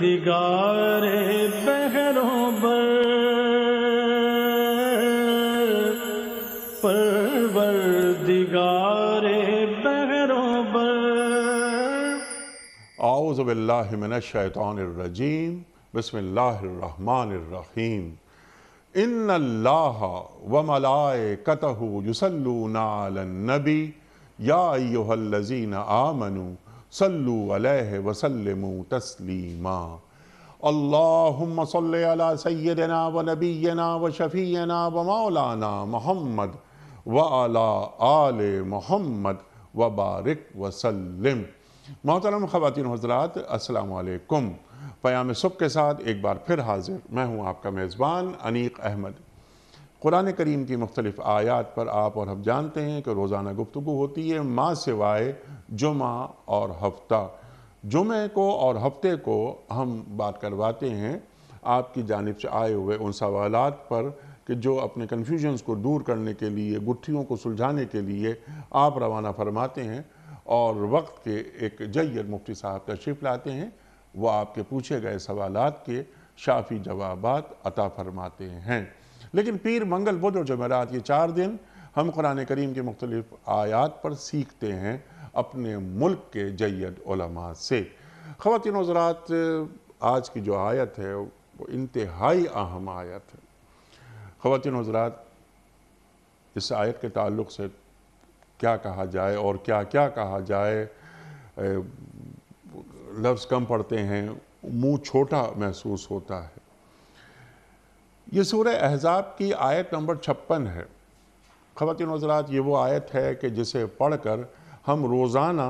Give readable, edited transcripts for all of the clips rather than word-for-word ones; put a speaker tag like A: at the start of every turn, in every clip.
A: دیگار بہروں بر پروردگار بہروں بر۔
B: اعوذ باللہ من الشیطان الرجیم، بسم اللہ الرحمن الرحیم۔ ان اللہ وملائکتہ یصلون علی النبی یا ایہا الذین آمنوا صلوا علیہ وسلموا تسلیما۔ اللہم صل علی سیدنا و نبینا و شفیعنا و مولانا محمد وعلی آل محمد وبارک وسلم۔ محترم خواتین و حضرات، السلام علیکم۔ پیام صبح کے ساتھ ایک بار پھر حاضر میں ہوں آپ کا میزبان انیق احمد۔ قرآن کریم کی مختلف آیات پر آپ اور ہم جانتے ہیں کہ روزانہ گفتگو ہوتی ہے ماں سوائے جمعہ اور ہفتہ۔ جمعے کو اور ہفتے کو ہم بات کرواتے ہیں آپ کی جانب سے آئے ہوئے ان سوالات پر کہ جو اپنے کنفیوژنز کو دور کرنے کے لیے، گتھیوں کو سلجھانے کے لیے آپ روانہ فرماتے ہیں، اور وقت کے ایک جید مفتی صاحب تشریف لاتے ہیں، وہ آپ کے پوچھے گئے سوالات کے شافی جوابات عطا فرماتے ہیں۔ لیکن پیر، منگل، بدھ اور جمعرات، یہ 4 دن ہم قرآن کریم کے مختلف آیات پر سیکھتے ہیں اپنے ملک کے جید علماء سے۔ خواتین و حضرات، آج کی جو آیت ہے وہ انتہائی اہم آیت ہے۔ خواتین و حضرات، اس آیت کے تعلق سے کیا کہا جائے اور کیا کیا کہا جائے، لفظ کم پڑتے ہیں، منہ چھوٹا محسوس ہوتا ہے۔ یہ سورہ احزاب کی آیت نمبر 56 ہے۔ خواتین و حضرات، یہ وہ آیت ہے کہ جسے پڑھ کر ہم روزانہ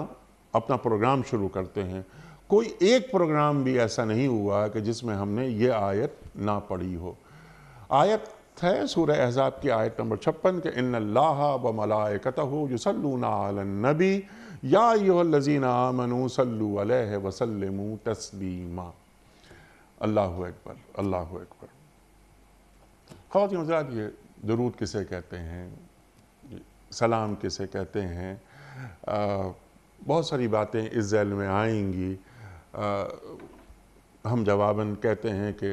B: اپنا پروگرام شروع کرتے ہیں۔ کوئی ایک پروگرام بھی ایسا نہیں ہوا کہ جس میں ہم نے یہ آیت نہ پڑھی ہو۔ آیت ہے سورہ احزاب کی آیت نمبر 56 کہ ان اللہ وملائکتہ یصلون علی النبی یا ایہا الذین آمنوا صلوا علیہ وسلموا تسلیما۔ اللہ اکبر، اللہ اکبر۔ خواتین و حضرات، یہ درود کسے کہتے ہیں، سلام کسے کہتے ہیں، بہت ساری باتیں اس ذیل میں آئیں گی۔ ہم جواباً کہتے ہیں کہ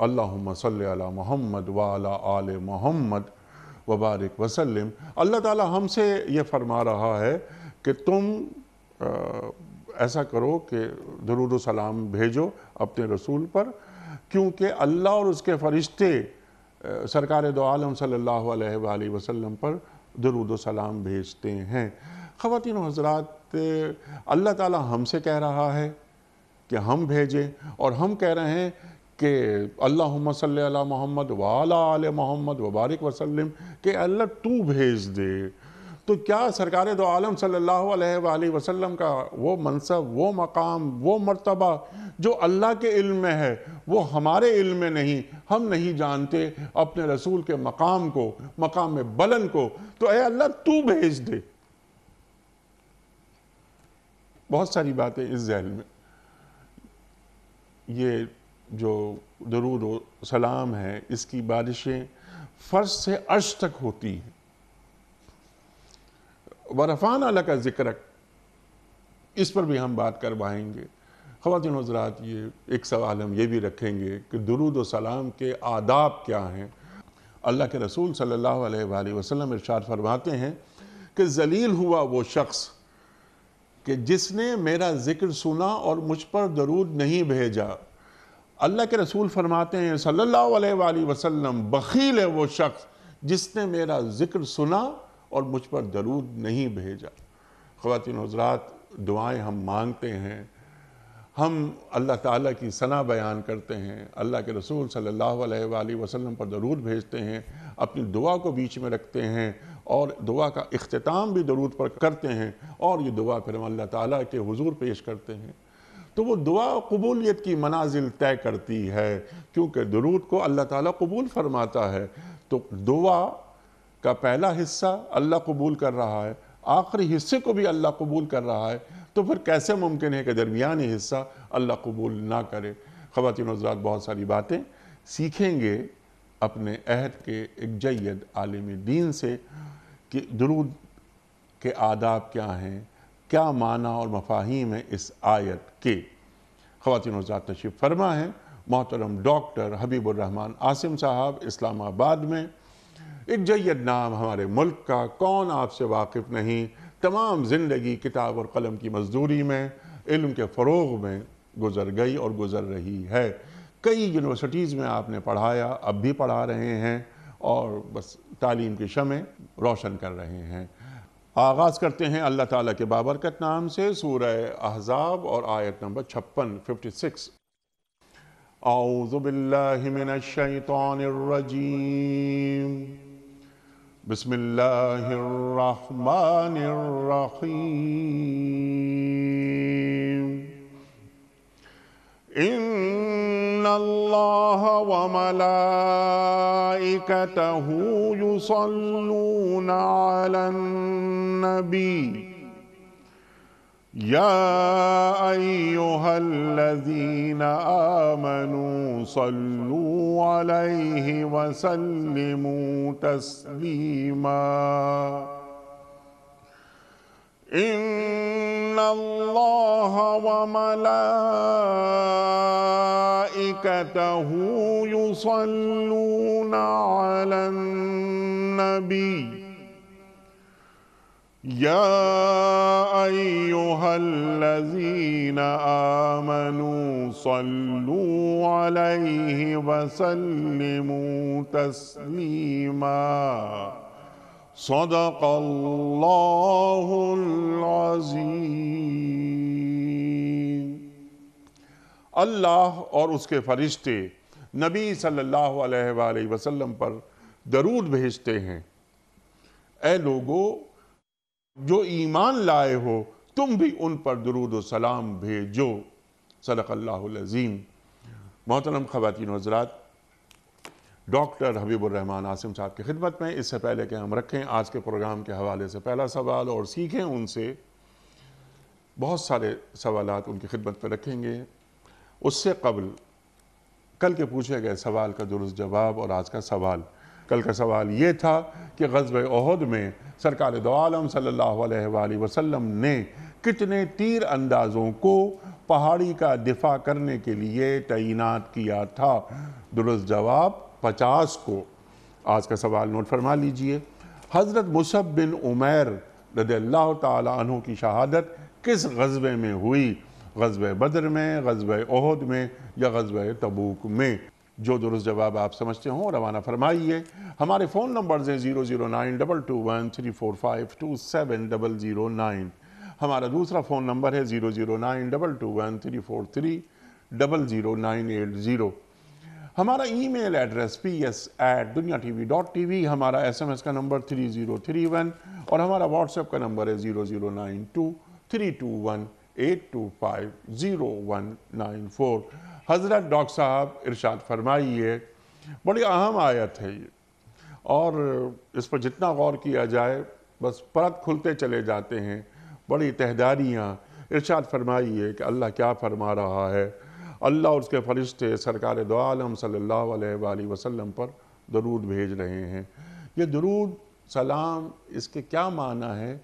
B: اللہم صلی علی محمد وعلی آل محمد وبارک وسلم۔ اللہ تعالیٰ ہم سے یہ فرما رہا ہے کہ تم ایسا کرو کہ درود و سلام بھیجو اپنے رسول پر، کیونکہ اللہ اور اس کے فرشتے سرکار دو عالم صلی اللہ علیہ وآلہ وسلم پر درود و سلام بھیجتے ہیں۔ خواتین و حضرات، اللہ تعالیٰ ہم سے کہہ رہا ہے کہ ہم بھیجیں، اور ہم کہہ رہے ہیں کہ اللہم صلی علی محمد وعلی آل محمد وبارک وسلم، کہ اللہ تو بھیج دے۔ تو کیا سرکار دو عالم صلی اللہ علیہ وآلہ وسلم کا وہ منصب، وہ مقام، وہ مرتبہ جو اللہ کے علم میں ہے، وہ ہمارے علم میں نہیں، ہم نہیں جانتے اپنے رسول کے مقام کو، مقام بلند کو، تو اے اللہ تو بھیج دے۔ بہت ساری باتیں اس ذیل میں۔ یہ جو درود و سلام ہے، اس کی بارشیں فرش سے عرش تک ہوتی ہیں۔ وَرَفَعْنَا لَكَ ذِكْرَكَ، اس پر بھی ہم بات کروائیں گے۔ خواتین و حضرات، یہ ایک سوال ہم یہ بھی رکھیں گے کہ درود و سلام کے آداب کیا ہیں۔ اللہ کے رسول صلی اللہ علیہ وآلہ وسلم ارشاد فرماتے ہیں کہ ذلیل ہوا وہ شخص کہ جس نے میرا ذکر سنا اور مجھ پر درود نہیں بھیجا۔ اللہ کے رسول فرماتے ہیں صلی اللہ علیہ وآلہ وسلم، بخیل ہے وہ شخص جس نے میرا ذکر سنا اور مجھ پر درود نہیں بھیجا۔ خواتین و حضرات، دعائیں ہم مانگتے ہیں، ہم اللہ تعالیٰ کی ثنا بیان کرتے ہیں، اللہ کے رسول صلی اللہ علیہ وآلہ وسلم پر درود بھیجتے ہیں، اپنی دعا کو بیچ میں رکھتے ہیں، اور دعا کا اختتام بھی درود پر کرتے ہیں، اور یہ دعا پھر ہم اللہ تعالیٰ کے حضور پیش کرتے ہیں۔ تو وہ دعا قبولیت کی منازل طے کرتی ہے، کیونکہ درود کو اللہ تعالیٰ قبول فرماتا ہے۔ تو دعا کا پہلا حصہ اللہ قبول کر رہا ہے، آخری حصے کو بھی اللہ قبول کر رہا ہے، تو پھر کیسے ممکن ہے کہ درمیانی حصہ اللہ قبول نہ کرے۔ خواتین و حضرات، بہت ساری باتیں سیکھیں گے اپنے عہد کے ایک جید عالم دین سے کہ درود کے آداب کیا ہیں، کیا معنی اور مفاہیم ہیں اس آیت کے۔ خواتین و حضرات تشریف فرما ہیں محترم ڈاکٹر حبیب الرحمان عاصم صاحب اسلام آباد میں۔ ایک جید نام ہمارے ملک کا، کون آپ سے واقف نہیں، تمام زندگی کتاب اور قلم کی مزدوری میں، علم کے فروغ میں گزر گئی اور گزر رہی ہے۔ کئی یونیورسٹیز میں آپ نے پڑھایا، اب بھی پڑھا رہے ہیں اور بس تعلیم کی شمع روشن کر رہے ہیں۔ آغاز کرتے ہیں اللہ تعالیٰ کے بابرکت نام سے، سورہ احزاب اور آیت نمبر 56 اعوذ باللہ من الشیطان الرجیم بسم اللہ الرحمن الرحیم ان اللہ وملائکتہ یصلون علی النبی یا ایہا الذین آمنوا صلوا علیہ وسلموا تسلیما ان اللہ وملائکتہ یصلون علی النبی یا ایہا الذین آمنوا صلوا علیہ وسلموا تسلیما صدق اللہ العظیم۔ اللہ اور اس کے فرشتے نبی صلی اللہ علیہ وآلہ وسلم پر درود بھیجتے ہیں۔ اے لوگو جو ایمان لائے ہو تم بھی ان پر درود و سلام بھیجو۔ صدق اللہ العظیم۔ محترم خواتین و حضرات، ڈاکٹر حبیب الرحمان عاصم صاحب کی خدمت میں اس سے پہلے کہ ہم رکھیں آج کے پروگرام کے حوالے سے پہلا سوال اور سیکھیں ان سے، بہت سارے سوالات ان کی خدمت پہ رکھیں گے۔ اس سے قبل کل کے پوچھے گئے سوال کا درست جواب اور آج کا سوال۔ کل کا سوال یہ تھا کہ غزوہ احد میں سرکار دو عالم صلی اللہ علیہ وآلہ وسلم نے کتنے تیر اندازوں کو پہاڑی کا دفاع کرنے کے لیے تعینات کیا تھا؟ درست جواب 50 کو۔ آج کا سوال نوٹ فرما لیجئے۔ حضرت مصعب بن عمیر رضی اللہ تعالی عنہ کی شہادت کس غزوے میں ہوئی؟ غزوہ بدر میں، غزوہ احد میں یا غزوہ تبوک میں؟ جو درست جواب آپ سمجھتے ہوں روانہ فرمائیے۔ ہمارے فون نمبرز ہیں 0092213452709۔ ہمارا دوسرا فون نمبر ہے 009221343000980۔ ہمارا ای میل ایڈریس ps@duniatv.tv، ہمارا SMS کا نمبر 3031 اور ہمارا واٹس ایپ کا نمبر ہے 009232182509194۔ حضرت ڈاکٹر صاحب ارشاد فرمائیے، بڑی اہم آیت ہے یہ، اور اس پر جتنا غور کیا جائے بس پرت کھلتے چلے جاتے ہیں، بڑی تہداریاں۔ ارشاد فرمائیے کہ اللہ کیا فرما رہا ہے۔ اللہ اور اس کے فرشتے سرکار دو عالم صلی اللہ علیہ وآلہ وسلم پر درود بھیج رہے ہیں۔ یہ درود سلام، اس کے کیا معنی ہے؟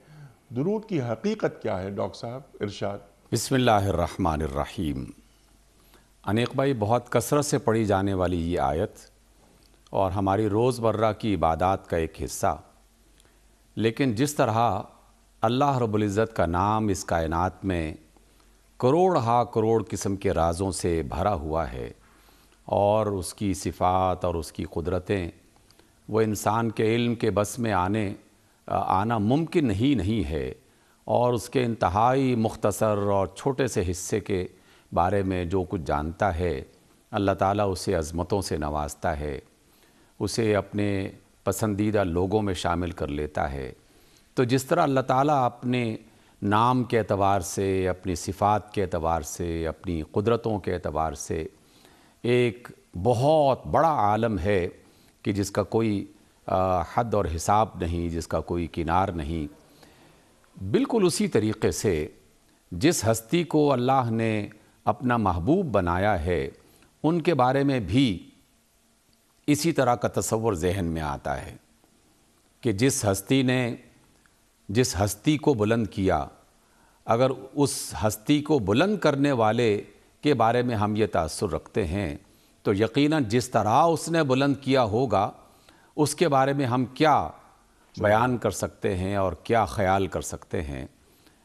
B: درود کی حقیقت کیا ہے ڈاکٹر صاحب؟ ارشاد۔
C: بسم اللہ الرحمن الرحیم۔ انیق بھائی، بہت کثرت سے پڑھی جانے والی یہ آیت اور ہماری روزمرہ کی عبادات کا ایک حصہ، لیکن جس طرح اللہ رب العزت کا نام اس کائنات میں کروڑ ہا کروڑ قسم کے رازوں سے بھرا ہوا ہے، اور اس کی صفات اور اس کی قدرتیں وہ انسان کے علم کے بس میں آنا ممکن ہی نہیں ہے، اور اس کے انتہائی مختصر اور چھوٹے سے حصے کے بارے میں جو کچھ جانتا ہے، اللہ تعالیٰ اسے عظمتوں سے نوازتا ہے، اسے اپنے پسندیدہ لوگوں میں شامل کر لیتا ہے۔ تو جس طرح اللہ تعالیٰ اپنے نام کے اعتبار سے، اپنی صفات کے اعتبار سے، اپنی قدرتوں کے اعتبار سے ایک بہت بڑا عالم ہے کہ جس کا کوئی حد اور حساب نہیں، جس کا کوئی کنار نہیں، بالکل اسی طریقے سے جس ہستی کو اللہ نے اپنا محبوب بنایا ہے، ان کے بارے میں بھی اسی طرح کا تصور ذہن میں آتا ہے کہ جس ہستی نے جس ہستی کو بلند کیا، اگر اس ہستی کو بلند کرنے والے کے بارے میں ہم یہ تاثر رکھتے ہیں تو یقیناً جس طرح اس نے بلند کیا ہوگا اس کے بارے میں ہم کیا بیان کر سکتے ہیں اور کیا خیال کر سکتے ہیں۔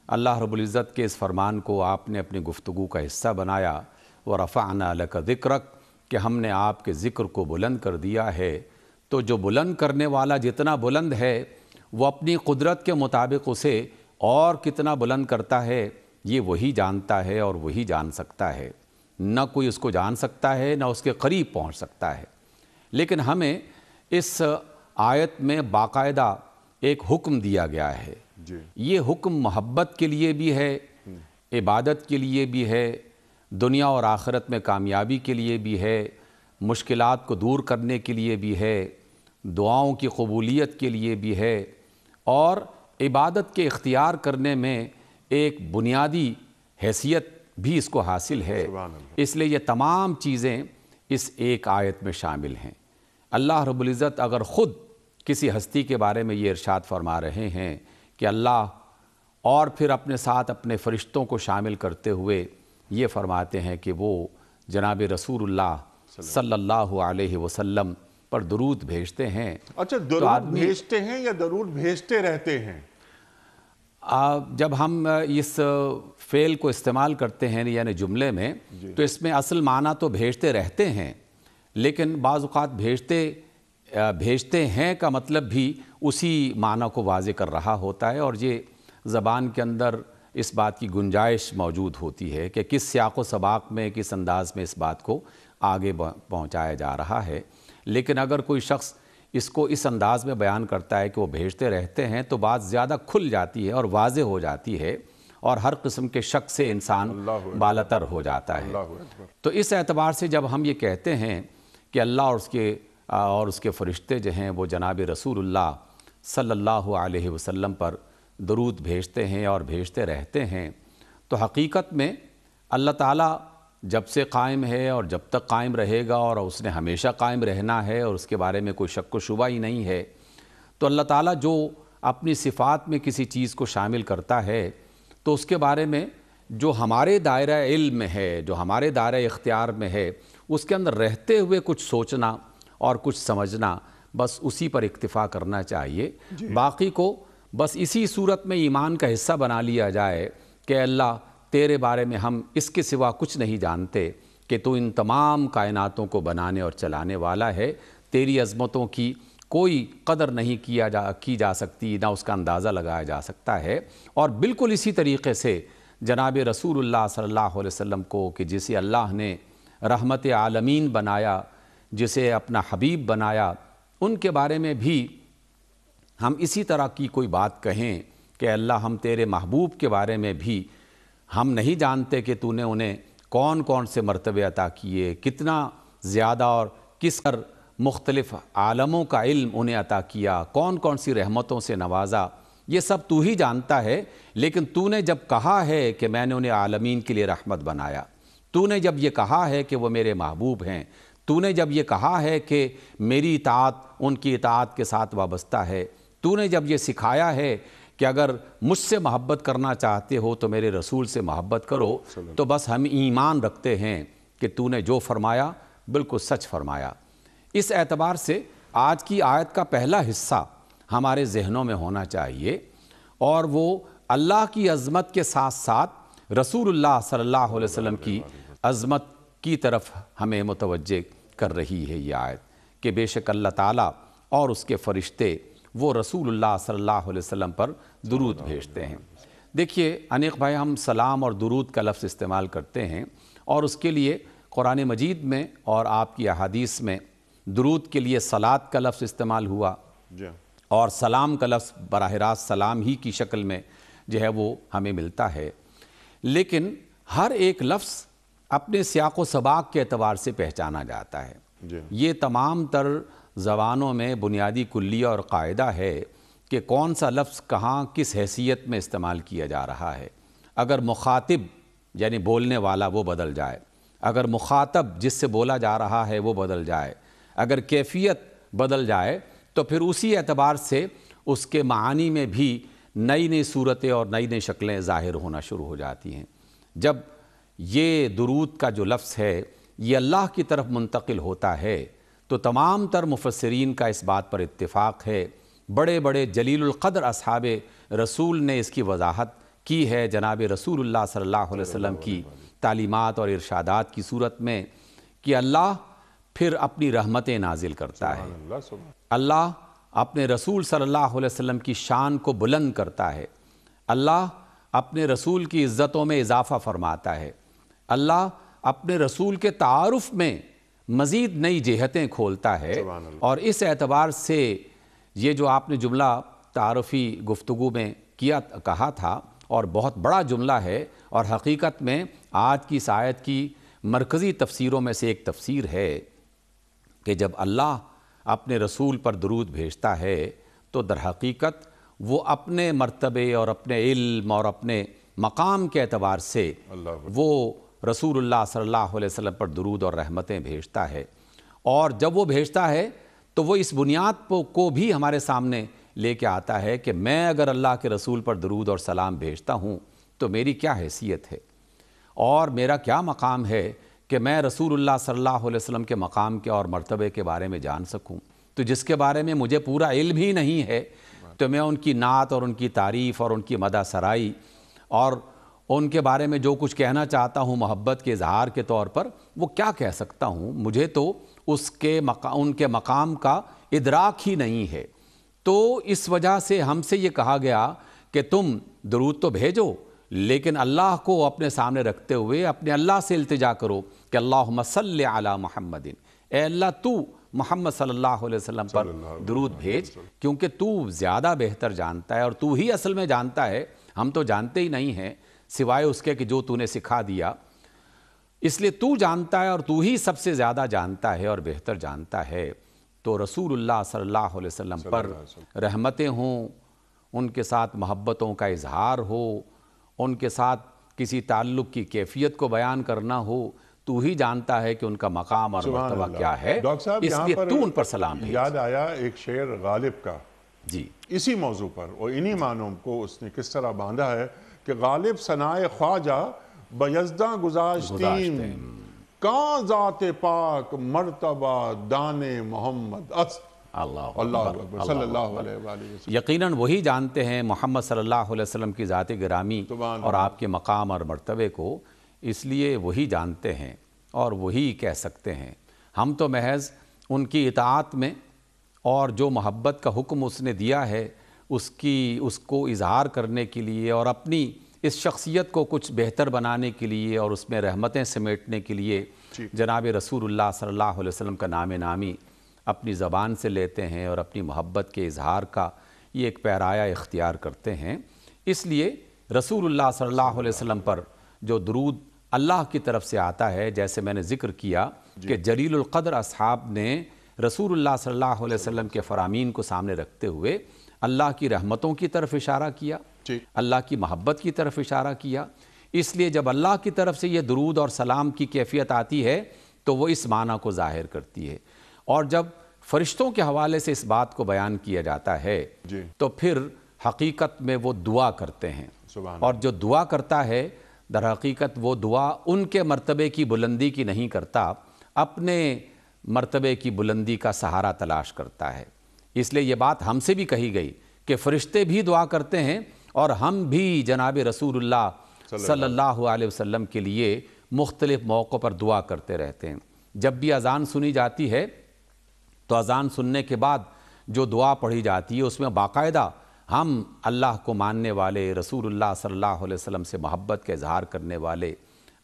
C: اللہ رب العزت کے اس فرمان کو آپ نے اپنی گفتگو کا حصہ بنایا، وَرَفَعْنَا لَكَ ذِكْرَكَ، کہ ہم نے آپ کے ذکر کو بلند کر دیا ہے۔ تو جو بلند کرنے والا جتنا بلند ہے وہ اپنی قدرت کے مطابق اسے اور کتنا بلند کرتا ہے یہ وہی جانتا ہے اور وہی جان سکتا ہے، نہ کوئی اس کو جان سکتا ہے نہ اس کے قریب پہنچ سکتا ہے۔ لیکن ہمیں اس آیت میں باقاعدہ ایک حکم دیا گیا ہے، یہ حکم محبت کے لیے بھی ہے، عبادت کے لیے بھی ہے، دنیا اور آخرت میں کامیابی کے لیے بھی ہے، مشکلات کو دور کرنے کے لیے بھی ہے، دعاؤں کی قبولیت کے لیے بھی ہے، اور عبادت کے اختیار کرنے میں ایک بنیادی حیثیت بھی اس کو حاصل ہے۔ اس لیے یہ تمام چیزیں اس ایک آیت میں شامل ہیں۔ اللہ رب العزت اگر خود کسی ہستی کے بارے میں یہ ارشاد فرما رہے ہیں کہ اللہ اور پھر اپنے ساتھ اپنے فرشتوں کو شامل کرتے ہوئے یہ فرماتے ہیں کہ وہ جناب رسول اللہ صلی اللہ علیہ وسلم پر درود بھیجتے ہیں۔
B: اچھا، درود بھیجتے ہیں یا درود بھیجتے رہتے ہیں؟
C: جب ہم اس فعل کو استعمال کرتے ہیں یعنی جملے میں تو اس میں اصل معنی تو بھیجتے رہتے ہیں، لیکن بعض اوقات بھیجتے ہیں کا مطلب بھی اسی معنی کو واضح کر رہا ہوتا ہے، اور یہ زبان کے اندر اس بات کی گنجائش موجود ہوتی ہے کہ کس سیاق و سباق میں کس انداز میں اس بات کو آگے پہنچایا جا رہا ہے۔ لیکن اگر کوئی شخص اس کو اس انداز میں بیان کرتا ہے کہ وہ بھیجتے رہتے ہیں تو بات زیادہ کھل جاتی ہے اور واضح ہو جاتی ہے، اور ہر قسم کے شک سے انسان بالاتر ہو جاتا ہے۔ تو اس اعتبار سے جب ہم یہ کہتے ہیں کہ اللہ اور اس کے فرشتے جو ہیں وہ جناب رسول اللہ صلی اللہ علیہ وسلم پر درود بھیجتے ہیں اور بھیجتے رہتے ہیں، تو حقیقت میں اللہ تعالیٰ جب سے قائم ہے اور جب تک قائم رہے گا، اور اس نے ہمیشہ قائم رہنا ہے اور اس کے بارے میں کوئی شک و شبہ ہی نہیں ہے۔ تو اللہ تعالیٰ جو اپنی صفات میں کسی چیز کو شامل کرتا ہے تو اس کے بارے میں جو ہمارے دائرہ علم میں ہے، جو ہمارے دائرہ اختیار میں ہے، اس کے اندر رہتے ہوئے کچھ سوچنا اور کچھ سمجھنا، بس اسی پر اکتفا کرنا چاہیے۔ باقی کو بس اسی صورت میں ایمان کا حصہ بنا لیا جائے کہ اللہ تیرے بارے میں ہم اس کے سوا کچھ نہیں جانتے کہ تو ان تمام کائناتوں کو بنانے اور چلانے والا ہے، تیری عظمتوں کی کوئی قدر نہیں کی جا سکتی، نہ اس کا اندازہ لگایا جا سکتا ہے۔ اور بالکل اسی طریقے سے جناب رسول اللہ صلی اللہ علیہ وسلم کو کہ جسے اللہ نے رحمت عالمین بنایا، جسے اپنا حبیب بنایا، ان کے بارے میں بھی ہم اسی طرح کی کوئی بات کہیں کہ اللہ ہم تیرے محبوب کے بارے میں بھی ہم نہیں جانتے کہ تو نے انہیں کون کون سے مرتبے عطا کیے، کتنا زیادہ اور کس پر مختلف عالموں کا علم انہیں عطا کیا، کون کون سی رحمتوں سے نوازا، یہ سب تو ہی جانتا ہے۔ لیکن تو نے جب کہا ہے کہ میں نے انہیں عالمین کے لیے رحمت بنایا، تو نے جب یہ کہا ہے کہ وہ میرے محبوب ہیں، تو نے جب یہ کہا ہے کہ میری اطاعت ان کی اطاعت کے ساتھ وابستہ ہے، تو نے جب یہ سکھایا ہے کہ اگر مجھ سے محبت کرنا چاہتے ہو تو میرے رسول سے محبت کرو، تو بس ہم ایمان رکھتے ہیں کہ تو نے جو فرمایا بالکل سچ فرمایا۔ اس اعتبار سے آج کی آیت کا پہلا حصہ ہمارے ذہنوں میں ہونا چاہیے، اور وہ اللہ کی عظمت کے ساتھ ساتھ رسول اللہ صلی اللہ علیہ وسلم کی عظمت کی طرف ہمیں متوجہ کر رہی ہے یہ آیت کہ بے شک اللہ تعالیٰ اور اس کے فرشتے وہ رسول اللہ صلی اللہ علیہ وسلم پر درود بھیجتے ہیں۔ دیکھیے انیق بھائی، ہم سلام اور درود کا لفظ استعمال کرتے ہیں، اور اس کے لیے قرآن مجید میں اور آپ کی احادیث میں درود کے لیے صلاۃ کا لفظ استعمال ہوا، اور سلام کا لفظ براہ راست سلام ہی کی شکل میں جو ہے وہ ہمیں ملتا ہے۔ لیکن ہر ایک لفظ اپنے سیاق و سباق کے اعتبار سے پہچانا جاتا ہے۔ یہ تمام تر زبانوں میں بنیادی کلیہ اور قاعدہ ہے کہ کون سا لفظ کہاں کس حیثیت میں استعمال کیا جا رہا ہے۔ اگر مخاطب یعنی بولنے والا وہ بدل جائے، اگر مخاطب جس سے بولا جا رہا ہے وہ بدل جائے، اگر کیفیت بدل جائے، تو پھر اسی اعتبار سے اس کے معانی میں بھی نئی نئی صورتیں اور نئی نئی شکلیں ظاہر ہونا شروع ہو جاتی ہیں۔ جب یہ درود کا جو لفظ ہے یہ اللہ کی طرف منتقل ہوتا ہے تو تمام تر مفسرین کا اس بات پر اتفاق ہے، بڑے بڑے جلیل القدر اصحاب رسول نے اس کی وضاحت کی ہے جناب رسول اللہ صلی اللہ علیہ وسلم کی تعلیمات اور ارشادات کی صورت میں، کہ اللہ پھر اپنی رحمتیں نازل کرتا ہے، اللہ اپنے رسول صلی اللہ علیہ وسلم کی شان کو بلند کرتا ہے، اللہ اپنے رسول کی عزتوں میں اضافہ فرماتا ہے، اللہ اپنے رسول کے تعارف میں مزید نئی جہتیں کھولتا ہے۔ اور اس اعتبار سے یہ جو آپ نے جملہ تعارفی گفتگو میں کہا تھا، اور بہت بڑا جملہ ہے، اور حقیقت میں آج کی اس آیت کی مرکزی تفسیروں میں سے ایک تفسیر ہے کہ جب اللہ اپنے رسول پر درود بھیجتا ہے تو در حقیقت وہ اپنے مرتبے اور اپنے علم اور اپنے مقام کے اعتبار سے وہ رسول اللہ صلی اللہ علیہ وسلم پر درود اور رحمتیں بھیجتا ہے، اور جب وہ بھیجتا ہے تو وہ اس بنیاد کو بھی ہمارے سامنے لے کے آتا ہے کہ میں اگر اللہ کے رسول پر درود اور سلام بھیجتا ہوں تو میری کیا حیثیت ہے اور میرا کیا مقام ہے کہ میں رسول اللہ صلی اللہ علیہ وسلم کے مقام کے اور مرتبے کے بارے میں جان سکوں۔ تو جس کے بارے میں مجھے پورا علم ہی نہیں ہے تو میں ان کی نعت اور ان کی تعریف اور ان کی مدح سرائی اور ان کے بارے میں جو کچھ کہنا چاہتا ہوں محبت کے اظہار کے طور پر وہ کیا کہہ سکتا ہوں؟ مجھے تو ان کے مقام کا ادراک ہی نہیں ہے۔ تو اس وجہ سے ہم سے یہ کہا گیا کہ تم درود تو بھیجو لیکن اللہ کو اپنے سامنے رکھتے ہوئے اپنے اللہ سے التجا کرو کہ اللہم صلی علی محمد، اے اللہ تو محمد صلی اللہ علیہ وسلم پر درود بھیج، کیونکہ تو زیادہ بہتر جانتا ہے اور تو ہی اصل میں جانتا ہے، ہم تو جانتے ہی نہیں ہیں سوائے اس کے کہ جو تو نے سکھا دیا، اس لیے تو جانتا ہے اور تو ہی سب سے زیادہ جانتا ہے اور بہتر جانتا ہے۔ تو رسول اللہ صلی اللہ علیہ وسلم پر رحمتیں ہوں، ان کے ساتھ محبتوں کا اظہار ہو، ان کے ساتھ کسی تعلق کی کیفیت کو بیان کرنا ہو، تو ہی جانتا ہے کہ ان کا مقام اور مرتبہ کیا ہے، اس لیے تو ان پر سلام بھیج۔
B: یاد آیا ایک شعر غالب کا
C: جی
B: اسی موضوع پر، اور انہی معنوں کو اس نے کس طرح باندھا ہے کہ غالب ثنائے خواجہ بیزداں گزاشتیم کاں ذات پاک مرتبہ دان محمد اللہ اکبر صلی اللہ علیہ وآلہ وسلم۔
C: یقیناً وہی جانتے ہیں محمد صلی اللہ علیہ وسلم کی ذات گرامی اور آپ کے مقام اور مرتبے کو، اس لیے وہی جانتے ہیں اور وہی کہہ سکتے ہیں۔ ہم تو محض ان کی اطاعت میں اور جو محبت کا حکم اس نے دیا ہے اس کو اظہار کرنے کے لیے اور اپنی اس شخصیت کو کچھ بہتر بنانے کے لیے اور اس میں رحمتیں سمیٹنے کے لیے جناب رسول اللہ صلی اللہ علیہ وسلم کا نام نامی اپنی زبان سے لیتے ہیں اور اپنی محبت کے اظہار کا یہ ایک پیرایا اختیار کرتے ہیں۔ اس لیے رسول اللہ صلی اللہ علیہ وسلم پر جو درود اللہ کی طرف سے آتا ہے، جیسے میں نے ذکر کیا کہ جلیل القدر اصحاب نے رسول اللہ صلی اللہ علیہ وسلم کے فرامین کو سامنے رکھتے ہوئے اللہ کی رحمتوں کی طرف اشارہ کیا، اللہ کی محبت کی طرف اشارہ کیا۔ اس لیے جب اللہ کی طرف سے یہ درود اور سلام کی کیفیت آتی ہے تو وہ اس معنی کو ظاہر کرتی ہے، اور جب فرشتوں کے حوالے سے اس بات کو بیان کیا جاتا ہے تو پھر حقیقت میں وہ دعا کرتے ہیں، اور جو دعا کرتا ہے در حقیقت وہ دعا ان کے مرتبے کی بلندی کی نہیں کرتا، اپنے مرتبے کی بلندی کا سہارا تلاش کرتا ہے۔ اس لیے یہ بات ہم سے بھی کہی گئی کہ فرشتے بھی دعا کرتے ہیں اور ہم بھی جناب رسول اللہ صلی اللہ علیہ وسلم کے لیے مختلف موقعوں پر دعا کرتے رہتے ہیں۔ جب بھی اذان سنی جاتی ہے تو اذان سننے کے بعد جو دعا پڑھی جاتی ہے اس میں باقاعدہ ہم اللہ کو ماننے والے، رسول اللہ صلی اللہ علیہ وسلم سے محبت کا اظہار کرنے والے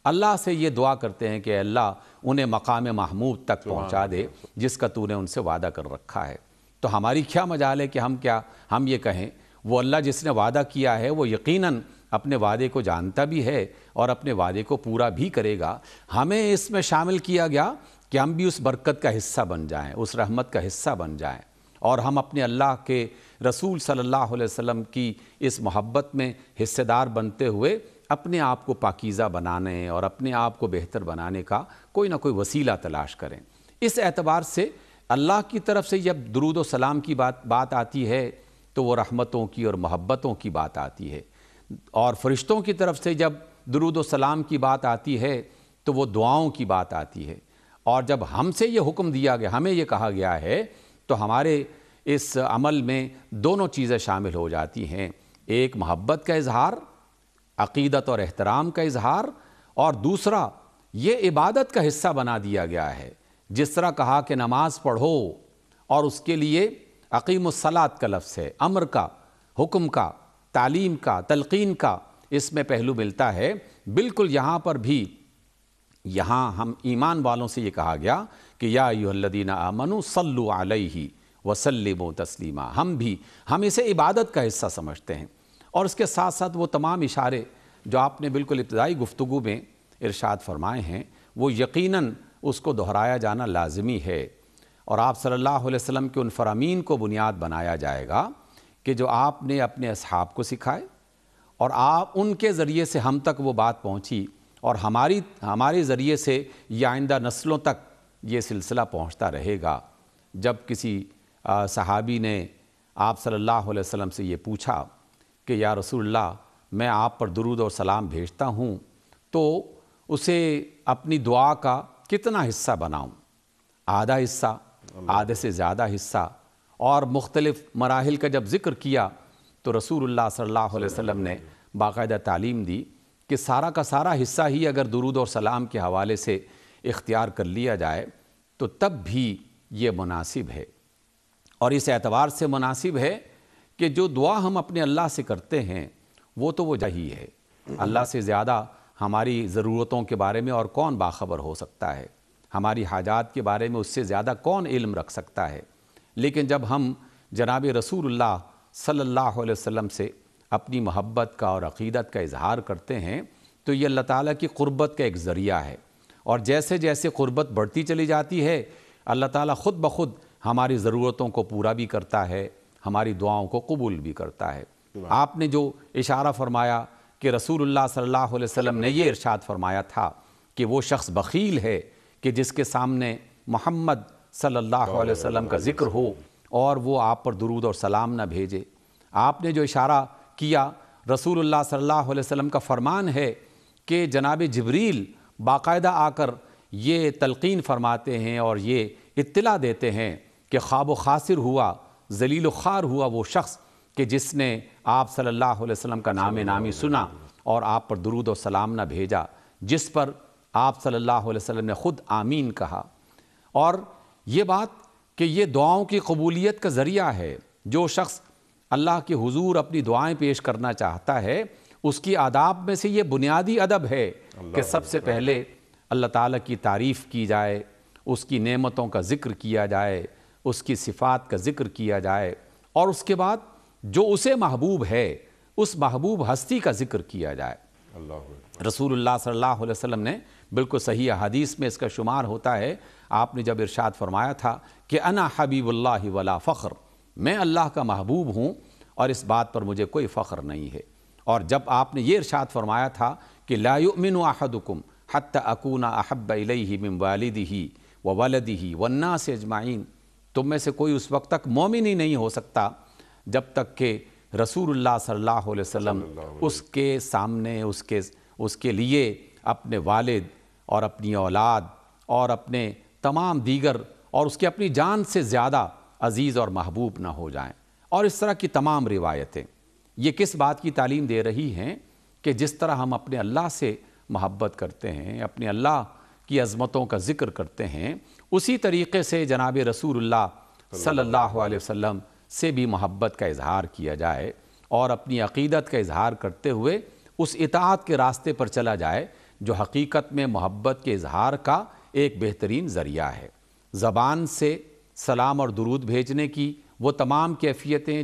C: اللہ سے یہ دعا کرتے ہیں کہ اے اللہ انہیں مقام محمود تک پہنچا دے جس کا تو نے ان سے وعدہ کر رکھا ہے۔ تو ہماری کیا مجال ہے کہ ہم یہ کہیں؟ وہ اللہ جس نے وعدہ کیا ہے وہ یقیناً اپنے وعدے کو جانتا بھی ہے اور اپنے وعدے کو پورا بھی کرے گا۔ ہمیں اس میں شامل کیا گیا کہ ہم بھی اس برکت کا حصہ بن جائیں، اس رحمت کا حصہ بن جائیں، اور ہم اپنے اللہ کے رسول صلی اللہ علیہ وسلم کی اس محبت میں حصہ دار بنتے ہوئے اپنے آپ کو پاکیزہ بنانے اور اپنے آپ کو بہتر بنانے کا کوئی نہ کوئی وسیلہ تلاش کریں۔ اس اعتبار سے اللہ کی طرف سے جب درود و سلام کی بات آتی ہے تو وہ رحمتوں کی اور محبتوں کی بات آتی ہے، اور فرشتوں کی طرف سے جب درود و سلام کی بات آتی ہے تو وہ دعاؤں کی بات آتی ہے، اور جب ہم سے یہ حکم دیا گیا، ہمیں یہ کہا گیا ہے، تو ہمارے اس عمل میں دونوں چیزیں شامل ہو جاتی ہیں، ایک محبت کا اظہار، عقیدت اور احترام کا اظہار، اور دوسرا یہ عبادت کا حصہ بنا دیا گیا ہے۔ جس طرح کہا کہ نماز پڑھو، اور اس کے لیے اقیم الصلاۃ کا لفظ ہے، امر کا، حکم کا، تعلیم کا، تلقین کا اس میں پہلو ملتا ہے۔ بالکل یہاں پر بھی، یہاں ہم ایمان والوں سے یہ کہا گیا کہ یا ایھا الذین آمنوا صلوا علیہ وسلموا تسلیما، ہم اسے عبادت کا حصہ سمجھتے ہیں، اور اس کے ساتھ ساتھ وہ تمام اشارے جو آپ نے بالکل ابتدائی گفتگو میں ارشاد فرمائے ہیں، وہ یقیناً اس کو دہرایا جانا لازمی ہے، اور آپ صلی اللہ علیہ وسلم کے ان فرامین کو بنیاد بنایا جائے گا کہ جو آپ نے اپنے اصحاب کو سکھائے، اور آپ ان کے ذریعے سے ہم تک وہ بات پہنچی، اور ہمارے ذریعے سے یہ آئندہ نسلوں تک یہ سلسلہ پہنچتا رہے گا۔ جب کسی صحابی نے آپ صلی اللہ علیہ وسلم سے یہ پوچھا کہ یا رسول اللہ، میں آپ پر درود اور سلام بھیجتا ہوں، تو اسے اپنی دعا کا کتنا حصہ بناؤں؟ آدھا حصہ، آدھے سے زیادہ حصہ؟ اور مختلف مراحل کا جب ذکر کیا تو رسول اللہ صلی اللہ علیہ وسلم نے باقاعدہ تعلیم دی کہ سارا کا سارا حصہ ہی اگر درود اور سلام کے حوالے سے اختیار کر لیا جائے تو تب بھی یہ مناسب ہے، اور اس اعتبار سے مناسب ہے کہ جو دعا ہم اپنے اللہ سے کرتے ہیں وہ تو وہ ہی ہے۔ اللہ سے زیادہ ہماری ضرورتوں کے بارے میں اور کون باخبر ہو سکتا ہے، ہماری حاجات کے بارے میں اس سے زیادہ کون علم رکھ سکتا ہے۔ لیکن جب ہم جناب رسول اللہ صلی اللہ علیہ وسلم سے اپنی محبت کا اور عقیدت کا اظہار کرتے ہیں تو یہ اللہ تعالیٰ کی قربت کا ایک ذریعہ ہے، اور جیسے جیسے قربت بڑھتی چلی جاتی ہے اللہ تعالیٰ خود بخود ہماری ضرورتوں کو پورا بھی کرتا ہے، ہماری دعاؤں کو قبول بھی کرتا ہے۔ آپ نے جو اشارہ فرمایا کہ رسول اللہ صلی اللہ علیہ وسلم نے یہ ارشاد فرمایا تھا کہ وہ شخص بخیل ہے کہ جس کے سامنے محمد صلی اللہ علیہ وسلم کا ذکر ہو اور وہ آپ پر درود اور سلام نہ بھیجے۔ آپ نے جو اشارہ کیا، رسول اللہ صلی اللہ علیہ وسلم کا فرمان ہے کہ جناب جبریل باقاعدہ آ کر یہ تلقین فرماتے ہیں اور یہ اطلاع دیتے ہیں کہ خواب و خاسر ہوا، ذلیل و خوار ہوا وہ شخص کہ جس نے آپ صلی اللہ علیہ وسلم کا نام نامی سنا اور آپ پر درود و سلام نہ بھیجا، جس پر آپ صلی اللہ علیہ وسلم نے خود آمین کہا۔ اور یہ بات کہ یہ دعاؤں کی قبولیت کا ذریعہ ہے، جو شخص اللہ کے حضور اپنی دعائیں پیش کرنا چاہتا ہے اس کی آداب میں سے یہ بنیادی ادب ہے کہ سب سے پہلے اللہ تعالیٰ کی تعریف کی جائے، اس کی نعمتوں کا ذکر کیا جائے، اس کی صفات کا ذکر کیا جائے، اور اس کے بعد جو اسے محبوب ہے اس محبوب ہستی کا ذکر کیا جائے۔ رسول اللہ صلی اللہ علیہ وسلم نے بالکل صحیح حدیث میں اس کا شمار ہوتا ہے، آپ نے جب ارشاد فرمایا تھا کہ انا حبیب اللہ ولا فخر، میں اللہ کا محبوب ہوں اور اس بات پر مجھے کوئی فخر نہیں ہے۔ اور جب آپ نے یہ ارشاد فرمایا تھا کہ لا یؤمن احدکم حتی اکون احب الیہ من والدہ وولدہ والناس اجمعین، تم میں سے کوئی اس وقت تک مومن ہی نہیں ہو سکتا جب تک کہ رسول اللہ صلی اللہ علیہ وسلم اس کے سامنے اس کے لیے اپنے والد اور اپنی اولاد اور اپنے تمام دیگر اور اس کے اپنی جان سے زیادہ عزیز اور محبوب نہ ہو جائیں۔ اور اس طرح کی تمام روایتیں یہ کس بات کی تعلیم دے رہی ہیں کہ جس طرح ہم اپنے اللہ سے محبت کرتے ہیں، اپنے اللہ کی عظمتوں کا ذکر کرتے ہیں، اسی طریقے سے جناب رسول اللہ صلی اللہ علیہ وسلم سے بھی محبت کا اظہار کیا جائے اور اپنی عقیدت کا اظہار کرتے ہوئے اس اطاعت کے راستے پر چلا جائے جو حقیقت میں محبت کے اظہار کا ایک بہترین ذریعہ ہے۔ زبان سے سلام اور درود بھیجنے کی وہ تمام کیفیتیں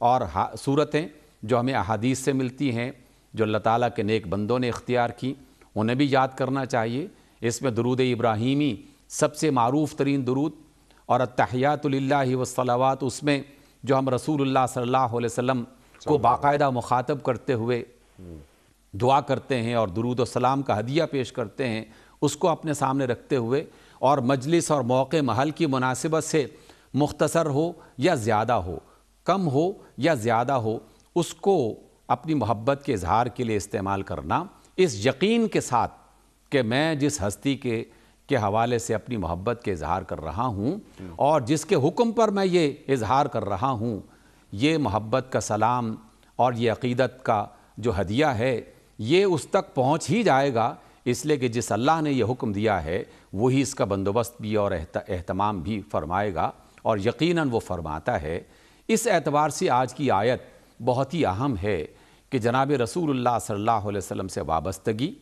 C: اور صورتیں جو ہمیں احادیث سے ملتی ہیں، جو اللہ تعالیٰ کے نیک بندوں نے اختیار کی، انہیں بھی یاد کرنا چاہیے۔ اس میں درود ابراہیمی سب سے معروف ترین درود، اور التحیات للہ والصلوات اس میں جو ہم رسول اللہ صلی اللہ علیہ وسلم کو باقاعدہ مخاطب کرتے ہوئے دعا کرتے ہیں اور درود و سلام کا ہدیہ پیش کرتے ہیں، اس کو اپنے سامنے رکھتے ہوئے اور مجلس اور موقع محل کی مناسبت سے مختصر ہو یا زیادہ ہو، کم ہو یا زیادہ ہو، اس کو اپنی محبت کے اظہار کے لیے استعمال کرنا، اس یقین کے ساتھ کہ میں جس ہستی کے حوالے سے اپنی محبت کے اظہار کر رہا ہوں اور جس کے حکم پر میں یہ اظہار کر رہا ہوں، یہ محبت کا سلام اور یہ عقیدت کا جو ہدیہ ہے یہ اس تک پہنچ ہی جائے گا، اس لیے کہ جس اللہ نے یہ حکم دیا ہے وہی اس کا بندوبست بھی اور اہتمام بھی فرمائے گا، اور یقیناً وہ فرماتا ہے۔ اس اعتبار سے آج کی آیت بہت ہی اہم ہے کہ جناب رسول اللہ صلی اللہ علیہ وسلم سے وابستگی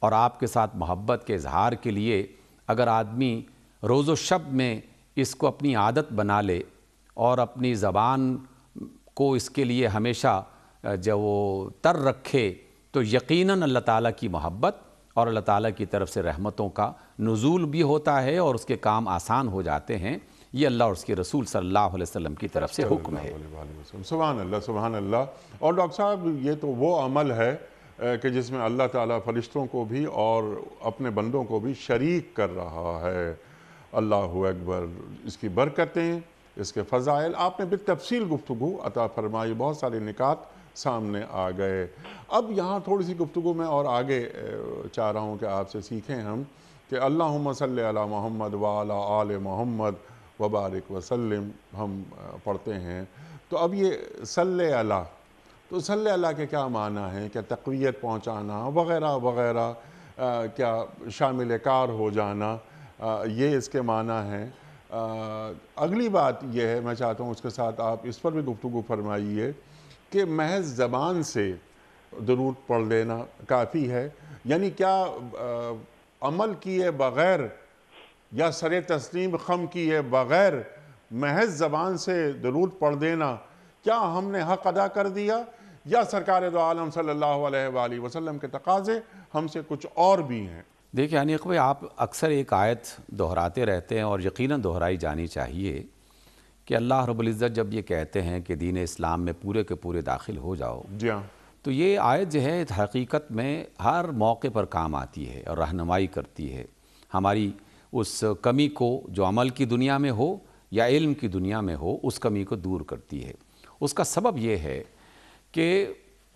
C: اور آپ کے ساتھ محبت کے اظہار کے لیے اگر آدمی روز و شب میں اس کو اپنی عادت بنا لے اور اپنی زبان کو اس کے لیے ہمیشہ جو وہ تر رکھے، تو یقیناً اللہ تعالیٰ کی محبت اور اللہ تعالیٰ کی طرف سے رحمتوں کا نزول بھی ہوتا ہے اور اس کے کام آسان ہو جاتے ہیں۔ یہ اللہ اور اس کے رسول صلی اللہ علیہ وسلم کی طرف سے حکم ہے۔
B: سبحان اللہ، سبحان اللہ۔ اور ڈاکٹر صاحب یہ تو وہ عمل ہے کہ جس میں اللہ تعالیٰ فرشتوں کو بھی اور اپنے بندوں کو بھی شریک کر رہا ہے۔ اللہ اکبر، اس کی برکتیں، اس کے فضائل آپ نے بالتفصیل گفتگو عطا فرمائی، بہت سارے نکات سامنے آ گئے۔ اب یہاں تھوڑی سی گفتگو میں اور آگے چاہ رہا ہوں کہ آپ سے سیکھیں ہم کہ اللہم صلی علی محمد وعلی آل محمد وبارک وسلم ہم پڑھتے ہیں، تو اب یہ صلی علی، تو صلی اللہ کے کیا معنی ہیں؟ کیا تقویت پہنچانا وغیرہ وغیرہ، کیا شامل کار ہو جانا، یہ اس کے معنی ہیں۔ اگلی بات یہ ہے، میں چاہتا ہوں اس کے ساتھ آپ اس پر بھی گفتگو فرمائیے کہ محض زبان سے درود پڑھ لینا کافی ہے، یعنی کیا عمل کیے بغیر یا سر تسلیم خم کیے بغیر محض زبان سے درود پڑھ دینا، کیا ہم نے حق ادا کر دیا، یا سرکار دو عالم صلی اللہ علیہ وآلہ وسلم کے تقاضے ہم سے کچھ اور بھی ہیں؟
C: دیکھیں انیق بھائی، آپ اکثر ایک آیت دہراتے رہتے ہیں اور یقیناً دہرائی جانی چاہیے کہ اللہ رب العزت جب یہ کہتے ہیں کہ دین اسلام میں پورے کے پورے داخل ہو جاؤ،
B: جی ہاں،
C: تو یہ آیت جو ہے حقیقت میں ہر موقع پر کام آتی ہے اور رہنمائی کرتی ہے ہماری اس کمی کو، جو عمل کی دنیا میں ہو یا علم کی دنیا میں ہو، اس کمی کو دور کرتی ہے۔ اس کا سبب یہ ہے کہ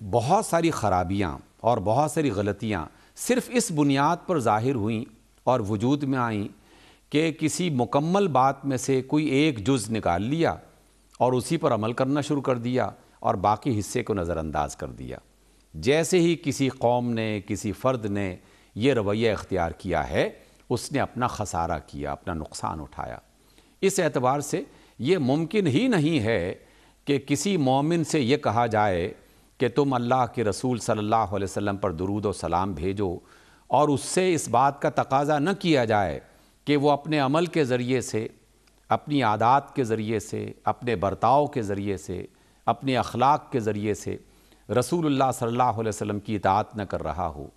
C: بہت ساری خرابیاں اور بہت ساری غلطیاں صرف اس بنیاد پر ظاہر ہوئیں اور وجود میں آئیں کہ کسی مکمل بات میں سے کوئی ایک جز نکال لیا اور اسی پر عمل کرنا شروع کر دیا اور باقی حصے کو نظر انداز کر دیا۔ جیسے ہی کسی قوم نے، کسی فرد نے یہ رویہ اختیار کیا ہے، اس نے اپنا خسارہ کیا، اپنا نقصان اٹھایا۔ اس اعتبار سے یہ ممکن ہی نہیں ہے کہ کسی مومن سے یہ کہا جائے کہ تم اللہ کے رسول صلی اللہ علیہ وسلم پر درود و سلام بھیجو، اور اس سے اس بات کا تقاضا نہ کیا جائے کہ وہ اپنے عمل کے ذریعے سے، اپنی عادات کے ذریعے سے، اپنے برتاؤ کے ذریعے سے، اپنے اخلاق کے ذریعے سے رسول اللہ صلی اللہ علیہ وسلم کی اطاعت نہ کر رہا ہو،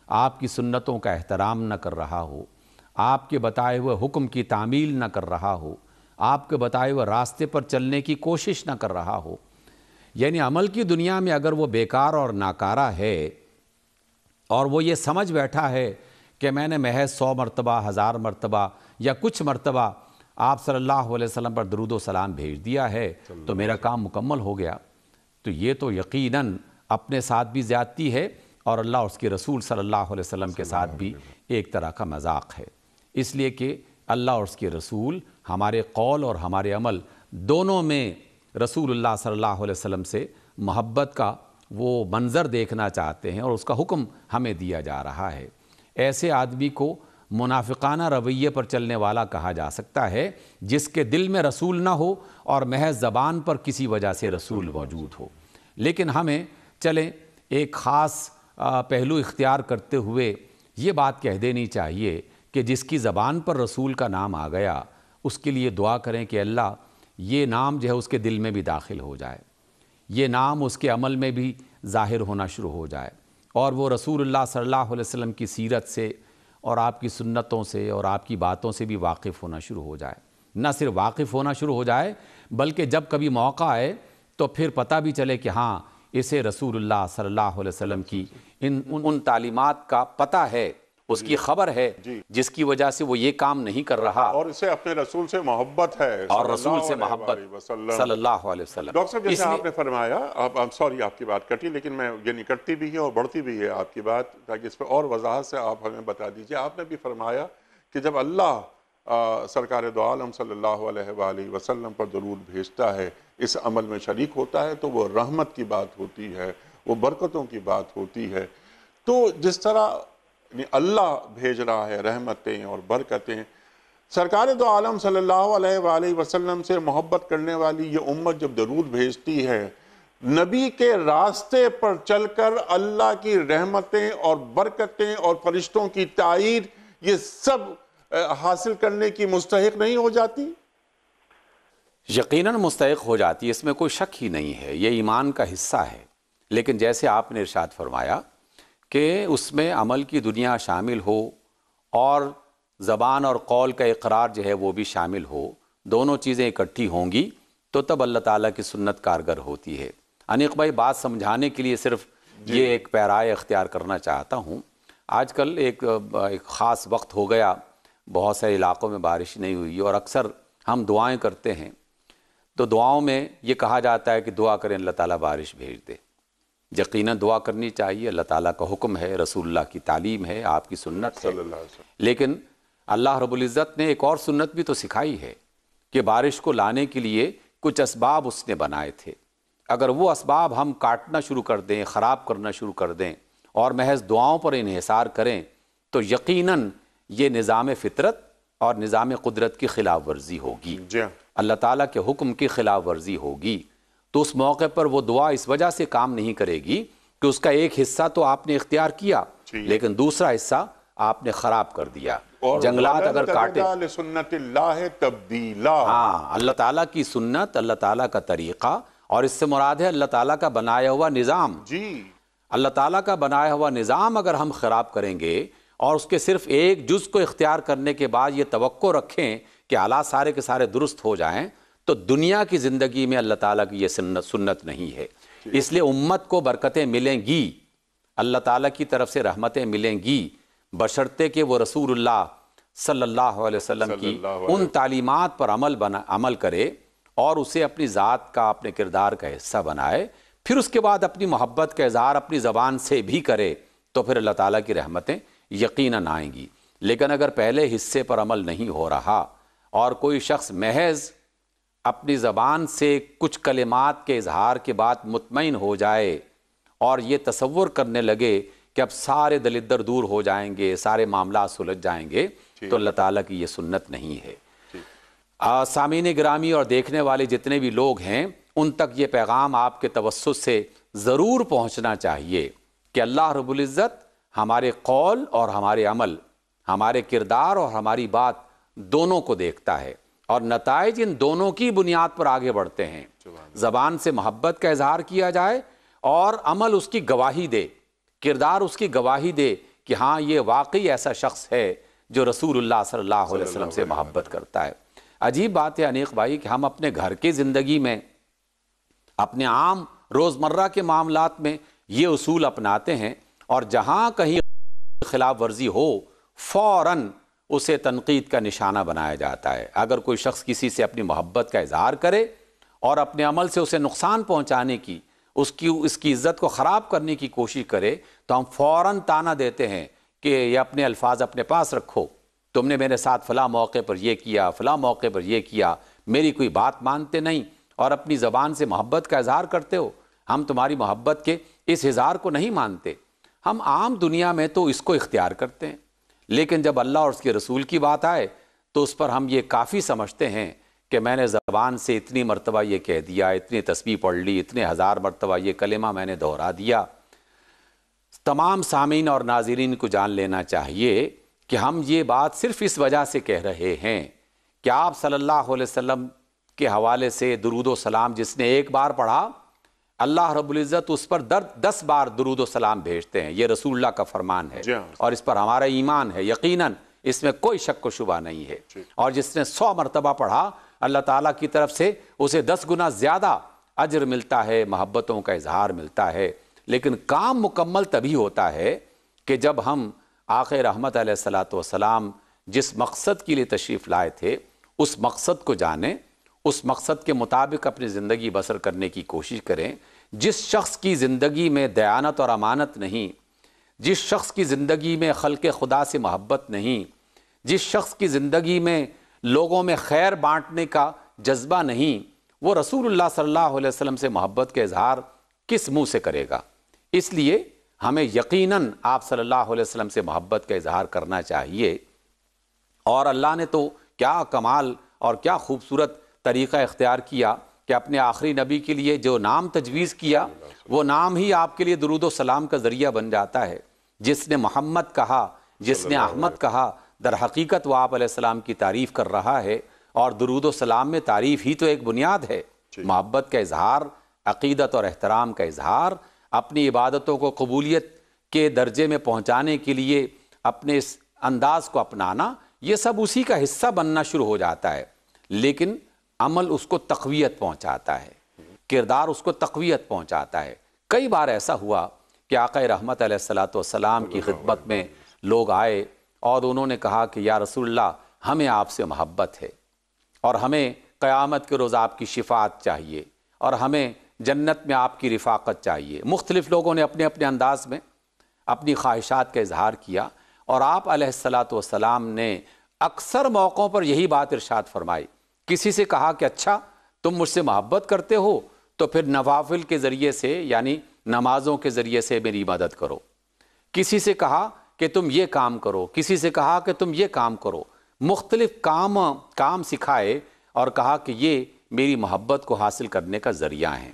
C: آپ کی سنتوں کا احترام نہ کر رہا ہو، آپ کے بتائے ہوئے حکم کی تعمیل نہ کر رہا ہو، آپ کے بتائے ہوئے راستے پر چلنے کی کوشش نہ کر رہا ہو۔ یعنی عمل کی دنیا میں اگر وہ بیکار اور ناکارہ ہے اور وہ یہ سمجھ بیٹھا ہے کہ میں نے محض 100 مرتبہ، 1000 مرتبہ یا کچھ مرتبہ آپ صلی اللہ علیہ وسلم پر درود و سلام بھیج دیا ہے تو میرا کام مکمل ہو گیا، تو یہ تو یقیناً اپنے ساتھ بھی زیادتی ہے اور اللہ اور اس کے رسول صلی اللہ علیہ وسلم کے ساتھ بھی ایک طرح کا مذاق ہے۔ اس لیے کہ اللہ اور اس کے رسول ہمارے قول اور ہمارے عمل دونوں میں رسول اللہ صلی اللہ علیہ وسلم سے محبت کا وہ منظر دیکھنا چاہتے ہیں اور اس کا حکم ہمیں دیا جا رہا ہے۔ ایسے آدمی کو منافقانہ رویے پر چلنے والا کہا جا سکتا ہے جس کے دل میں رسول نہ ہو اور محض زبان پر کسی وجہ سے رسول موجود ہو۔ لیکن ہمیں چلیں ایک خاص پہلو اختیار کرتے ہوئے یہ بات کہہ دینی چاہیے کہ جس کی زبان پر رسول کا نام آ گیا اس کے لیے دعا کریں کہ اللہ یہ نام جو ہے اس کے دل میں بھی داخل ہو جائے، یہ نام اس کے عمل میں بھی ظاہر ہونا شروع ہو جائے، اور وہ رسول اللہ صلی اللہ علیہ وسلم کی سیرت سے اور آپ کی سنتوں سے اور آپ کی باتوں سے بھی واقف ہونا شروع ہو جائے۔ نہ صرف واقف ہونا شروع ہو جائے بلکہ جب کبھی موقع آئے تو پھر پتہ بھی چلے کہ ہاں اسے رسول اللہ صلی اللہ علیہ وسلم کی ان تعلیمات کا پتہ ہے اس کی خبر ہے جس کی وجہ سے وہ یہ کام نہیں کر رہا،
B: اور اسے اپنے رسول سے محبت ہے،
C: اور رسول سے محبت صلی اللہ علیہ وسلم۔
B: ڈاکٹر صاحب جیسے آپ نے فرمایا، سوری آپ کی بات کٹی، لیکن میں یعنی کٹتی بھی ہے اور بڑھتی بھی ہے آپ کی بات، تاکہ اس پہ اور وضاحت سے آپ ہمیں بتا دیجئے۔ آپ نے بھی فرمایا کہ جب اللہ سرکار دو عالم صلی اللہ علیہ وآلہ وسلم پر درود بھیجتا ہے، اس عمل میں شریک ہوتا ہے، تو وہ رحمت کی بات ہوتی ہے، وہ برکتوں کی بات ہوتی ہے۔ تو جس طرح اللہ بھیج رہا ہے رحمتیں اور برکتیں، سرکار دو عالم صلی اللہ علیہ وآلہ وسلم سے محبت کرنے والی یہ امت جب درود بھیجتی ہے، نبی کے راستے پر چل کر اللہ کی رحمتیں اور برکتیں اور فرشتوں کی تائید یہ سب حاصل کرنے کی مستحق نہیں ہو جاتی؟
C: یقیناً مستحق ہو جاتی ہے، اس میں کوئی شک ہی نہیں ہے، یہ ایمان کا حصہ ہے۔ لیکن جیسے آپ نے ارشاد فرمایا کہ اس میں عمل کی دنیا شامل ہو اور زبان اور قول کا اقرار جو ہے وہ بھی شامل ہو، دونوں چیزیں اکٹھی ہوں گی تو تب اللہ تعالیٰ کی سنت کارگر ہوتی ہے۔ انیق بھائی، بات سمجھانے کے لیے صرف یہ ایک پیرائے اختیار کرنا چاہتا ہوں۔ آج کل ایک خاص وقت ہو گیا، بہت سے علاقوں میں بارش نہیں ہوئی، اور اکثر ہم دعائیں کرتے ہیں تو دعاؤں میں یہ کہا جاتا ہے کہ دعا کریں اللہ تعالیٰ بارش بھیج دے۔ یقیناً دعا کرنی چاہیے، اللہ تعالیٰ کا حکم ہے، رسول اللہ کی تعلیم ہے، آپ کی سنت ہے، لیکن اللہ رب العزت نے ایک اور سنت بھی تو سکھائی ہے کہ بارش کو لانے کے لیے کچھ اسباب اس نے بنائے تھے۔ اگر وہ اسباب ہم کاٹنا شروع کر دیں، خراب کرنا شروع کر دیں اور محض دعاؤں پر انحصار کریں تو یقیناً یہ نظام فطرت اور نظام قدرت کی خلاف ورزی ہوگی، اللہ تعالیٰ کے حکم کی خلاف ورزی ہوگی۔ تو اس موقع پر وہ دعا اس وجہ سے کام نہیں کرے گی کہ اس کا ایک حصہ تو آپ نے اختیار کیا لیکن دوسرا حصہ آپ نے خراب کر دیا۔ جنگلات اگر کاٹے،
B: سنت اللہ تبدیلا،
C: ہاں، اللہ تعالیٰ کی سنت، اللہ تعالیٰ کا طریقہ، اور اس سے مراد ہے اللہ تعالیٰ کا بنایا ہوا نظام۔ اللہ تعالیٰ کا بنایا ہوا نظام اگر ہم خراب کریں گے اور اس کے صرف ایک جز کو اختیار کرنے کے بعد یہ توقع رکھیں کہ حالات سارے کے سارے درست ہو جائیں، تو دنیا کی زندگی میں اللہ تعالیٰ کی یہ سنت نہیں ہے۔ اس لیے امت کو برکتیں ملیں گی، اللہ تعالیٰ کی طرف سے رحمتیں ملیں گی، بشرطے کہ وہ رسول اللہ صلی اللہ علیہ وسلم کی ان تعلیمات پر عمل کرے اور اسے اپنی ذات کا، اپنے کردار کا حصہ بنائے، پھر اس کے بعد اپنی محبت کا اظہار اپنی زبان سے بھی کرے، تو پھر اللہ تعالیٰ کی رحمتیں یقیناً آئیں گی۔ لیکن اگر پہلے حصے پر عمل نہیں ہو رہا اور کوئی شخص محض اپنی زبان سے کچھ کلمات کے اظہار کے بعد مطمئن ہو جائے اور یہ تصور کرنے لگے کہ اب سارے دلدر دور ہو جائیں گے، سارے معاملات سلجھ جائیں گے، تو اللہ تعالیٰ کی یہ سنت نہیں ہے۔ سامعین گرامی اور دیکھنے والے جتنے بھی لوگ ہیں، ان تک یہ پیغام آپ کے توسط سے ضرور پہنچنا چاہیے کہ اللہ رب العزت ہمارے قول اور ہمارے عمل، ہمارے کردار اور ہماری بات دونوں کو دیکھتا ہے، اور نتائج ان دونوں کی بنیاد پر آگے بڑھتے ہیں۔ زبان سے محبت کا اظہار کیا جائے اور عمل اس کی گواہی دے، کردار اس کی گواہی دے کہ ہاں یہ واقعی ایسا شخص ہے جو رسول اللہ صلی اللہ علیہ وسلم سے محبت کرتا ہے۔ عجیب بات ہے انیق بھائی کہ ہم اپنے گھر کی زندگی میں، اپنے عام روزمرہ کے معاملات میں یہ اصول اپناتے ہیں، اور جہاں کہیں خلاف ورزی ہو فوراً اسے تنقید کا نشانہ بنایا جاتا ہے۔ اگر کوئی شخص کسی سے اپنی محبت کا اظہار کرے اور اپنے عمل سے اسے نقصان پہنچانے کی، اس کی عزت کو خراب کرنے کی کوشش کرے، تو ہم فوراً تانا دیتے ہیں کہ یہ اپنے الفاظ اپنے پاس رکھو، تم نے میرے ساتھ فلاں موقع پر یہ کیا، فلاں موقع پر یہ کیا، میری کوئی بات مانتے نہیں اور اپنی زبان سے محبت کا اظہار کرتے ہو، ہم تمہاری محبت کے اس اظہار کو نہیں مانتے۔ ہم عام دنیا میں تو اس کو اختیار کرتے ہیں، لیکن جب اللہ اور اس کے رسول کی بات آئے تو اس پر ہم یہ کافی سمجھتے ہیں کہ میں نے زبان سے اتنی مرتبہ یہ کہہ دیا، اتنی تسبیح پڑھ لی، اتنے ہزار مرتبہ یہ کلمہ میں نے دہرا دیا۔ تمام سامعین اور ناظرین کو جان لینا چاہیے کہ ہم یہ بات صرف اس وجہ سے کہہ رہے ہیں کہ آپ صلی اللہ علیہ وسلم کے حوالے سے درود و سلام جس نے ایک بار پڑھا، اللہ رب العزت اس پر 10 بار درود و سلام بھیجتے ہیں۔ یہ رسول اللہ کا فرمان ہے اور اس پر ہمارا ایمان ہے، یقیناً اس میں کوئی شک و شبہ نہیں ہے۔ اور جس نے 100 مرتبہ پڑھا، اللہ تعالیٰ کی طرف سے اسے 10 گنا زیادہ اجر ملتا ہے، محبتوں کا اظہار ملتا ہے۔ لیکن کام مکمل تبھی ہوتا ہے کہ جب ہم آقا رحمت علیہ الصلوۃ والسلام جس مقصد کے لیے تشریف لائے تھے اس مقصد کو جانیں، اس مقصد کے مطابق اپنی زندگی بسر کرنے کی کوشش کریں۔ جس شخص کی زندگی میں دیانت اور امانت نہیں، جس شخص کی زندگی میں خلق خدا سے محبت نہیں، جس شخص کی زندگی میں لوگوں میں خیر بانٹنے کا جذبہ نہیں، وہ رسول اللہ صلی اللہ علیہ وسلم سے محبت کا اظہار کس منہ سے کرے گا؟ اس لیے ہمیں یقیناً آپ صلی اللہ علیہ وسلم سے محبت کا اظہار کرنا چاہیے۔ اور اللہ نے تو کیا کمال اور کیا خوبصورت طریقہ اختیار کیا کہ اپنے آخری نبی کے لیے جو نام تجویز کیا وہ نام ہی آپ کے لیے درود و سلام کا ذریعہ بن جاتا ہے۔ جس نے محمد کہا، جس نے احمد کہا، در حقیقت وہ آپ علیہ السلام کی تعریف کر رہا ہے، اور درود و سلام میں تعریف ہی تو ایک بنیاد ہے۔ محبت کا اظہار، عقیدت اور احترام کا اظہار، اپنی عبادتوں کو قبولیت کے درجے میں پہنچانے کے لیے اپنے اس انداز کو اپنانا، یہ سب اسی کا حصہ بننا شروع ہو جاتا ہے۔ لیکن عمل اس کو تقویت پہنچاتا ہے، کردار اس کو تقویت پہنچاتا ہے۔ کئی بار ایسا ہوا کہ آقا رحمت علیہ الصلوۃ والسلام کی خدمت میں لوگ آئے اور انہوں نے کہا کہ یا رسول اللہ ہمیں آپ سے محبت ہے، اور ہمیں قیامت کے روز آپ کی شفاعت چاہیے، اور ہمیں جنت میں آپ کی رفاقت چاہیے۔ مختلف لوگوں نے اپنے اپنے انداز میں اپنی خواہشات کا اظہار کیا، اور آپ علیہ الصلوۃ والسلام نے اکثر موقعوں پر یہی بات ارشاد فرمائی۔ کسی سے کہا کہ اچھا تم مجھ سے محبت کرتے ہو تو پھر نوافل کے ذریعے سے یعنی نمازوں کے ذریعے سے میری مدد کرو۔ کسی سے کہا کہ تم یہ کام کرو، کسی سے کہا کہ تم یہ کام کرو۔ مختلف کام سکھائے اور کہا کہ یہ میری محبت کو حاصل کرنے کا ذریعہ ہیں۔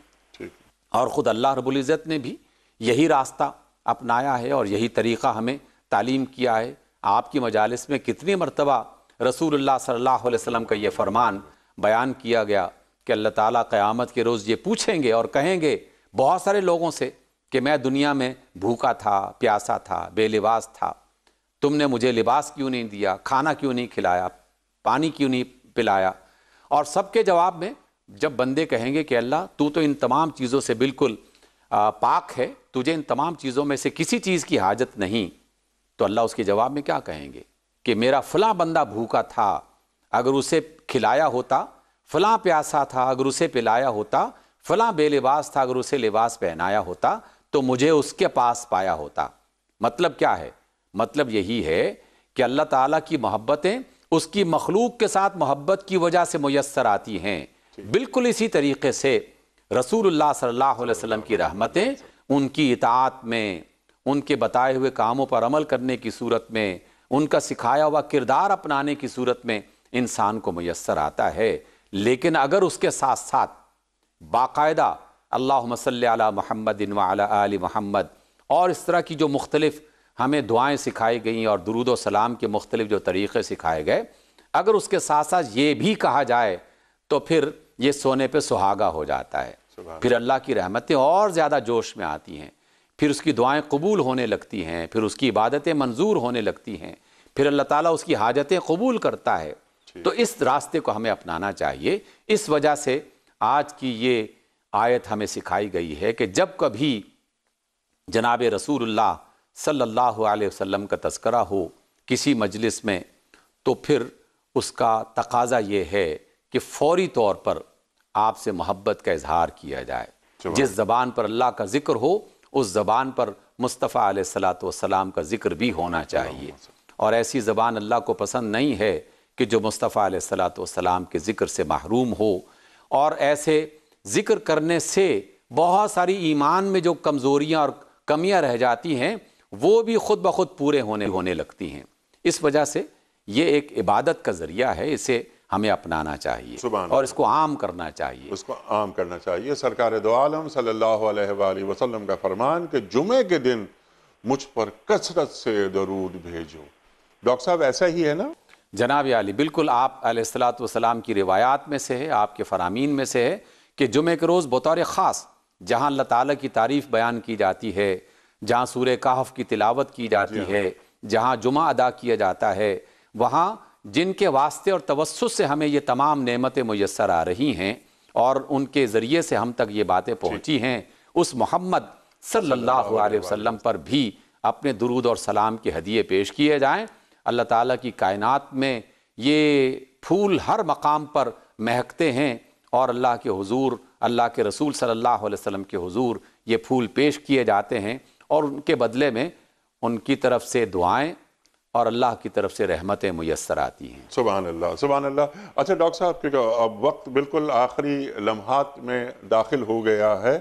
C: اور خود اللہ رب العزت نے بھی یہی راستہ اپنایا ہے اور یہی طریقہ ہمیں تعلیم کیا ہے۔ آپ کی مجالس میں کتنی مرتبہ رسول اللہ صلی اللہ علیہ وسلم کا یہ فرمان بیان کیا گیا کہ اللہ تعالیٰ قیامت کے روز یہ پوچھیں گے اور کہیں گے بہت سارے لوگوں سے کہ میں دنیا میں بھوکا تھا، پیاسا تھا، بے لباس تھا، تم نے مجھے لباس کیوں نہیں دیا، کھانا کیوں نہیں کھلایا، پانی کیوں نہیں پلایا؟ اور سب کے جواب میں جب بندے کہیں گے کہ اللہ تو ان تمام چیزوں سے بالکل پاک ہے، تجھے ان تمام چیزوں میں سے کسی چیز کی حاجت نہیں، تو اللہ اس کے جواب میں کیا کہیں گے کہ میرا فلاں بندہ بھوکا تھا، اگر اسے کھلایا ہوتا، فلاں پیاسا تھا اگر اسے پلایا ہوتا، فلاں بے لباس تھا اگر اسے لباس پہنایا ہوتا تو مجھے اس کے پاس پایا ہوتا۔ مطلب کیا ہے؟ مطلب یہی ہے کہ اللہ تعالیٰ کی محبتیں اس کی مخلوق کے ساتھ محبت کی وجہ سے میسر آتی ہیں۔ بالکل اسی طریقے سے رسول اللہ صلی اللہ علیہ وسلم کی رحمتیں ان کی اطاعت میں، ان کے بتائے ہوئے کاموں پر عمل کرنے کی صورت میں، ان کا سکھایا ہوا کردار اپنانے کی صورت میں انسان کو میسر آتا ہے۔ لیکن اگر اس کے ساتھ ساتھ باقاعدہ اللہم صلی علی محمد وعلی آل محمد اور اس طرح کی جو مختلف ہمیں دعائیں سکھائی گئیں اور درود و سلام کے مختلف جو طریقے سکھائے گئے، اگر اس کے ساتھ ساتھ یہ بھی کہا جائے تو پھر یہ سونے پہ سہاگا ہو جاتا ہے۔ پھر اللہ کی رحمتیں اور زیادہ جوش میں آتی ہیں، پھر اس کی دعائیں قبول ہونے لگتی ہیں، پھر اس کی عبادتیں منظور ہونے لگتی ہیں، پھر اللہ تعالیٰ اس کی حاجتیں قبول کرتا ہے۔ تو اس راستے کو ہمیں اپنانا چاہیے۔ اس وجہ سے آج کی یہ آیت ہمیں سکھائی گئی ہے کہ جب کبھی جناب رسول اللہ صلی اللہ علیہ وسلم کا تذکرہ ہو کسی مجلس میں تو پھر اس کا تقاضا یہ ہے کہ فوری طور پر آپ سے محبت کا اظہار کیا جائے۔ جس زبان پر اللہ کا ذکر ہو اس زبان پر مصطفیٰ علیہ الصلوۃ والسلام کا ذکر بھی ہونا چاہیے، اور ایسی زبان اللہ کو پسند نہیں ہے کہ جو مصطفیٰ علیہ الصلوۃ والسلام کے ذکر سے محروم ہو۔ اور ایسے ذکر کرنے سے بہت ساری ایمان میں جو کمزوریاں اور کمیاں رہ جاتی ہیں وہ بھی خود بخود پورے ہونے لگتی ہیں۔ اس وجہ سے یہ ایک عبادت کا ذریعہ ہے، اسے ہمیں اپنانا چاہیے اور اس کو عام کرنا چاہیے۔
B: اس کو عام کرنا چاہیے۔ سرکار دو عالم صلی اللہ علیہ وآلہ وسلم کا فرمان کہ جمعے کے دن مجھ پر کثرت سے درود بھیجو۔ ڈاکٹر صاحب ایسا ہی ہے نا؟
C: جناب عالی بالکل آپ علیہ الصلوۃ والسلام کی روایات میں سے ہے، آپ کے فرامین میں سے ہے کہ جمعے کے روز بطور خاص جہاں اللہ تعالیٰ کی تعریف بیان کی جاتی ہے، جہاں سورہ کہف کی تلاوت کی جاتی ہے، جہاں جمعہ ادا کیا جاتا ہے، وہاں جن کے واسطے اور توسط سے ہمیں یہ تمام نعمتیں میسر آ رہی ہیں اور ان کے ذریعے سے ہم تک یہ باتیں پہنچی ہیں، اس محمد صلی اللہ علیہ وسلم پر بھی اپنے درود اور سلام کے ہدیے پیش کیے جائیں۔ اللہ تعالیٰ کی کائنات میں یہ پھول ہر مقام پر مہکتے ہیں، اور اللہ کے حضور، اللہ کے رسول صلی اللہ علیہ وسلم کے حضور یہ پھول پیش کیے جاتے ہیں، اور ان کے بدلے میں ان کی طرف سے دعائیں اور اللہ کی طرف سے رحمتیں میسر آتی ہیں۔
B: سبحان اللہ، سبحان اللہ۔ اچھا ڈاکٹر صاحب، کیونکہ اب وقت بالکل آخری لمحات میں داخل ہو گیا ہے،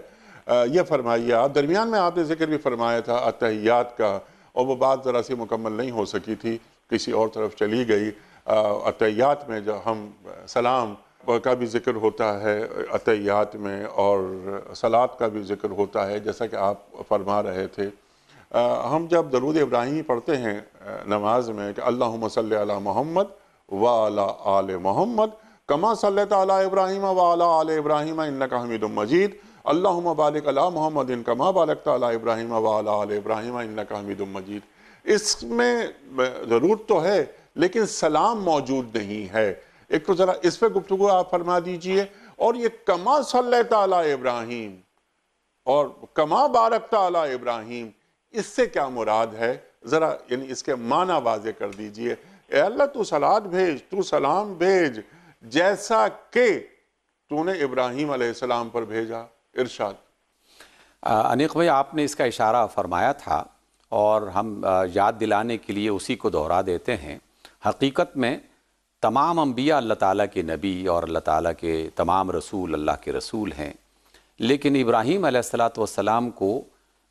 B: یہ فرمائیے، آپ درمیان میں آپ نے ذکر بھی فرمایا تھا اتحیات کا، اور وہ بات ذرا سی مکمل نہیں ہو سکی تھی، کسی اور طرف چلی گئی۔ اتحیات میں جو ہم سلام کا بھی ذکر ہوتا ہے اتحیات میں، اور صلاۃ کا بھی ذکر ہوتا ہے، جیسا کہ آپ فرما رہے تھے۔ ہم جب درود ابراہیمی پڑھتے ہیں نماز میں کہ اللہم صلی علی محمد وعلی آل محمد کما صلیت علی ابراہیم وعلی آل ابراہیم انکا حمید مجید، اللہم بارک علی محمد کما بارکت علی ابراہیم وعلی آل ابراہیم انکا حمید مجید، اس میں ضرورت تو ہے لیکن سلام موجود نہیں ہے۔ ایک تو ذرا اس پہ گفتگو آپ فرما دیجئے، اور یہ کما صلیت علی ابراہیم اور کما بارکت علی ابراہیم، اس سے کیا مراد ہے؟ ذرا یعنی اس کے معنی واضح کر دیجئے۔ اے اللہ تو صلات بھیج، تو سلام بھیج جیسا کہ تو نے ابراہیم علیہ السلام پر بھیجا۔ ارشاد۔
C: انیق بھائی، آپ نے اس کا اشارہ فرمایا تھا، اور ہم یاد دلانے کے لیے اسی کو دہرا دیتے ہیں۔ حقیقت میں تمام انبیاء اللہ تعالیٰ کے نبی اور اللہ تعالیٰ کے تمام رسول اللہ کے رسول ہیں، لیکن ابراہیم علیہ السلام کو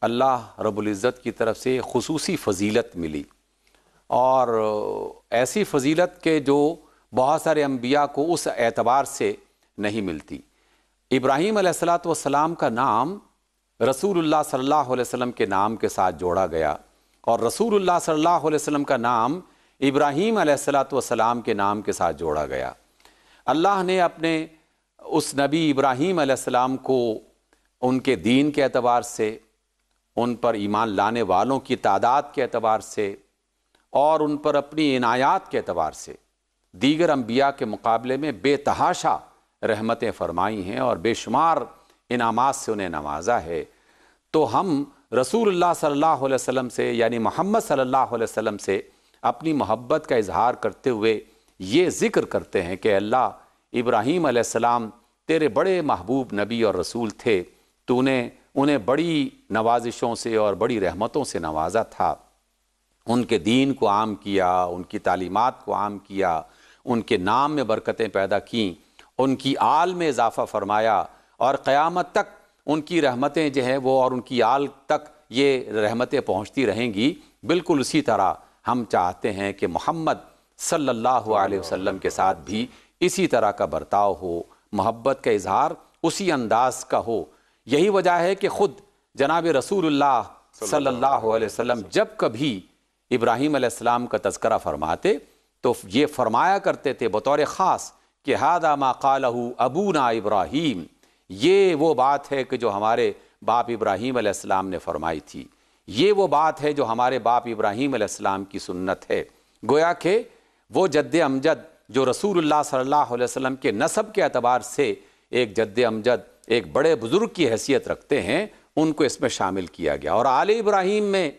C: اللہ رب العزت کی طرف سے خصوصی فضیلت ملی، اور ایسی فضیلت کہ جو بہت سارے انبیاء کو اس اعتبار سے نہیں ملتی۔ ابراہیم علیہ السلام کا نام رسول اللہ صلی اللہ علیہ وسلم کے نام کے ساتھ جوڑا گیا، اور رسول اللہ صلی اللہ علیہ وسلم کا نام ابراہیم علیہ السلام کے نام کے ساتھ جوڑا گیا۔ اللہ نے اپنے اس نبی ابراہیم علیہ السلام کو ان کے دین کے اعتبار سے، ان پر ایمان لانے والوں کی تعداد کے اعتبار سے، اور ان پر اپنی عنایات کے اعتبار سے دیگر انبیاء کے مقابلے میں بے تحاشا رحمتیں فرمائی ہیں، اور بے شمار انعامات سے انہیں نوازا ہے۔ تو ہم رسول اللہ صلی اللہ علیہ وسلم سے، یعنی محمد صلی اللہ علیہ وسلم سے اپنی محبت کا اظہار کرتے ہوئے یہ ذکر کرتے ہیں کہ اللہ، ابراہیم علیہ السلام تیرے بڑے محبوب نبی اور رسول تھے، تو نے انہیں بڑی نوازشوں سے اور بڑی رحمتوں سے نوازا تھا، ان کے دین کو عام کیا، ان کی تعلیمات کو عام کیا، ان کے نام میں برکتیں پیدا کیں، ان کی آل میں اضافہ فرمایا، اور قیامت تک ان کی رحمتیں جو ہیں وہ اور ان کی آل تک یہ رحمتیں پہنچتی رہیں گی۔ بالکل اسی طرح ہم چاہتے ہیں کہ محمد صلی اللہ علیہ وسلم کے ساتھ بھی اسی طرح کا برتاؤ ہو، محبت کا اظہار اسی انداز کا ہو۔ یہی وجہ ہے کہ خود جناب رسول اللہ صلی اللہ علیہ وسلم جب کبھی ابراہیم علیہ السلام کا تذکرہ فرماتے تو یہ فرمایا کرتے تھے بطور خاص کہ ھذا ما قالہ ابونا ابراہیم، یہ وہ بات ہے کہ جو ہمارے باپ ابراہیم علیہ السلام نے فرمائی تھی، یہ وہ بات ہے جو ہمارے باپ ابراہیم علیہ السلام کی سنت ہے۔ گویا کہ وہ جد امجد جو رسول اللہ صلی اللہ علیہ وسلم کے نسب کے اعتبار سے ایک جد امجد، ایک بڑے بزرگ کی حیثیت رکھتے ہیں، ان کو اس میں شامل کیا گیا۔ اور آل ابراہیم میں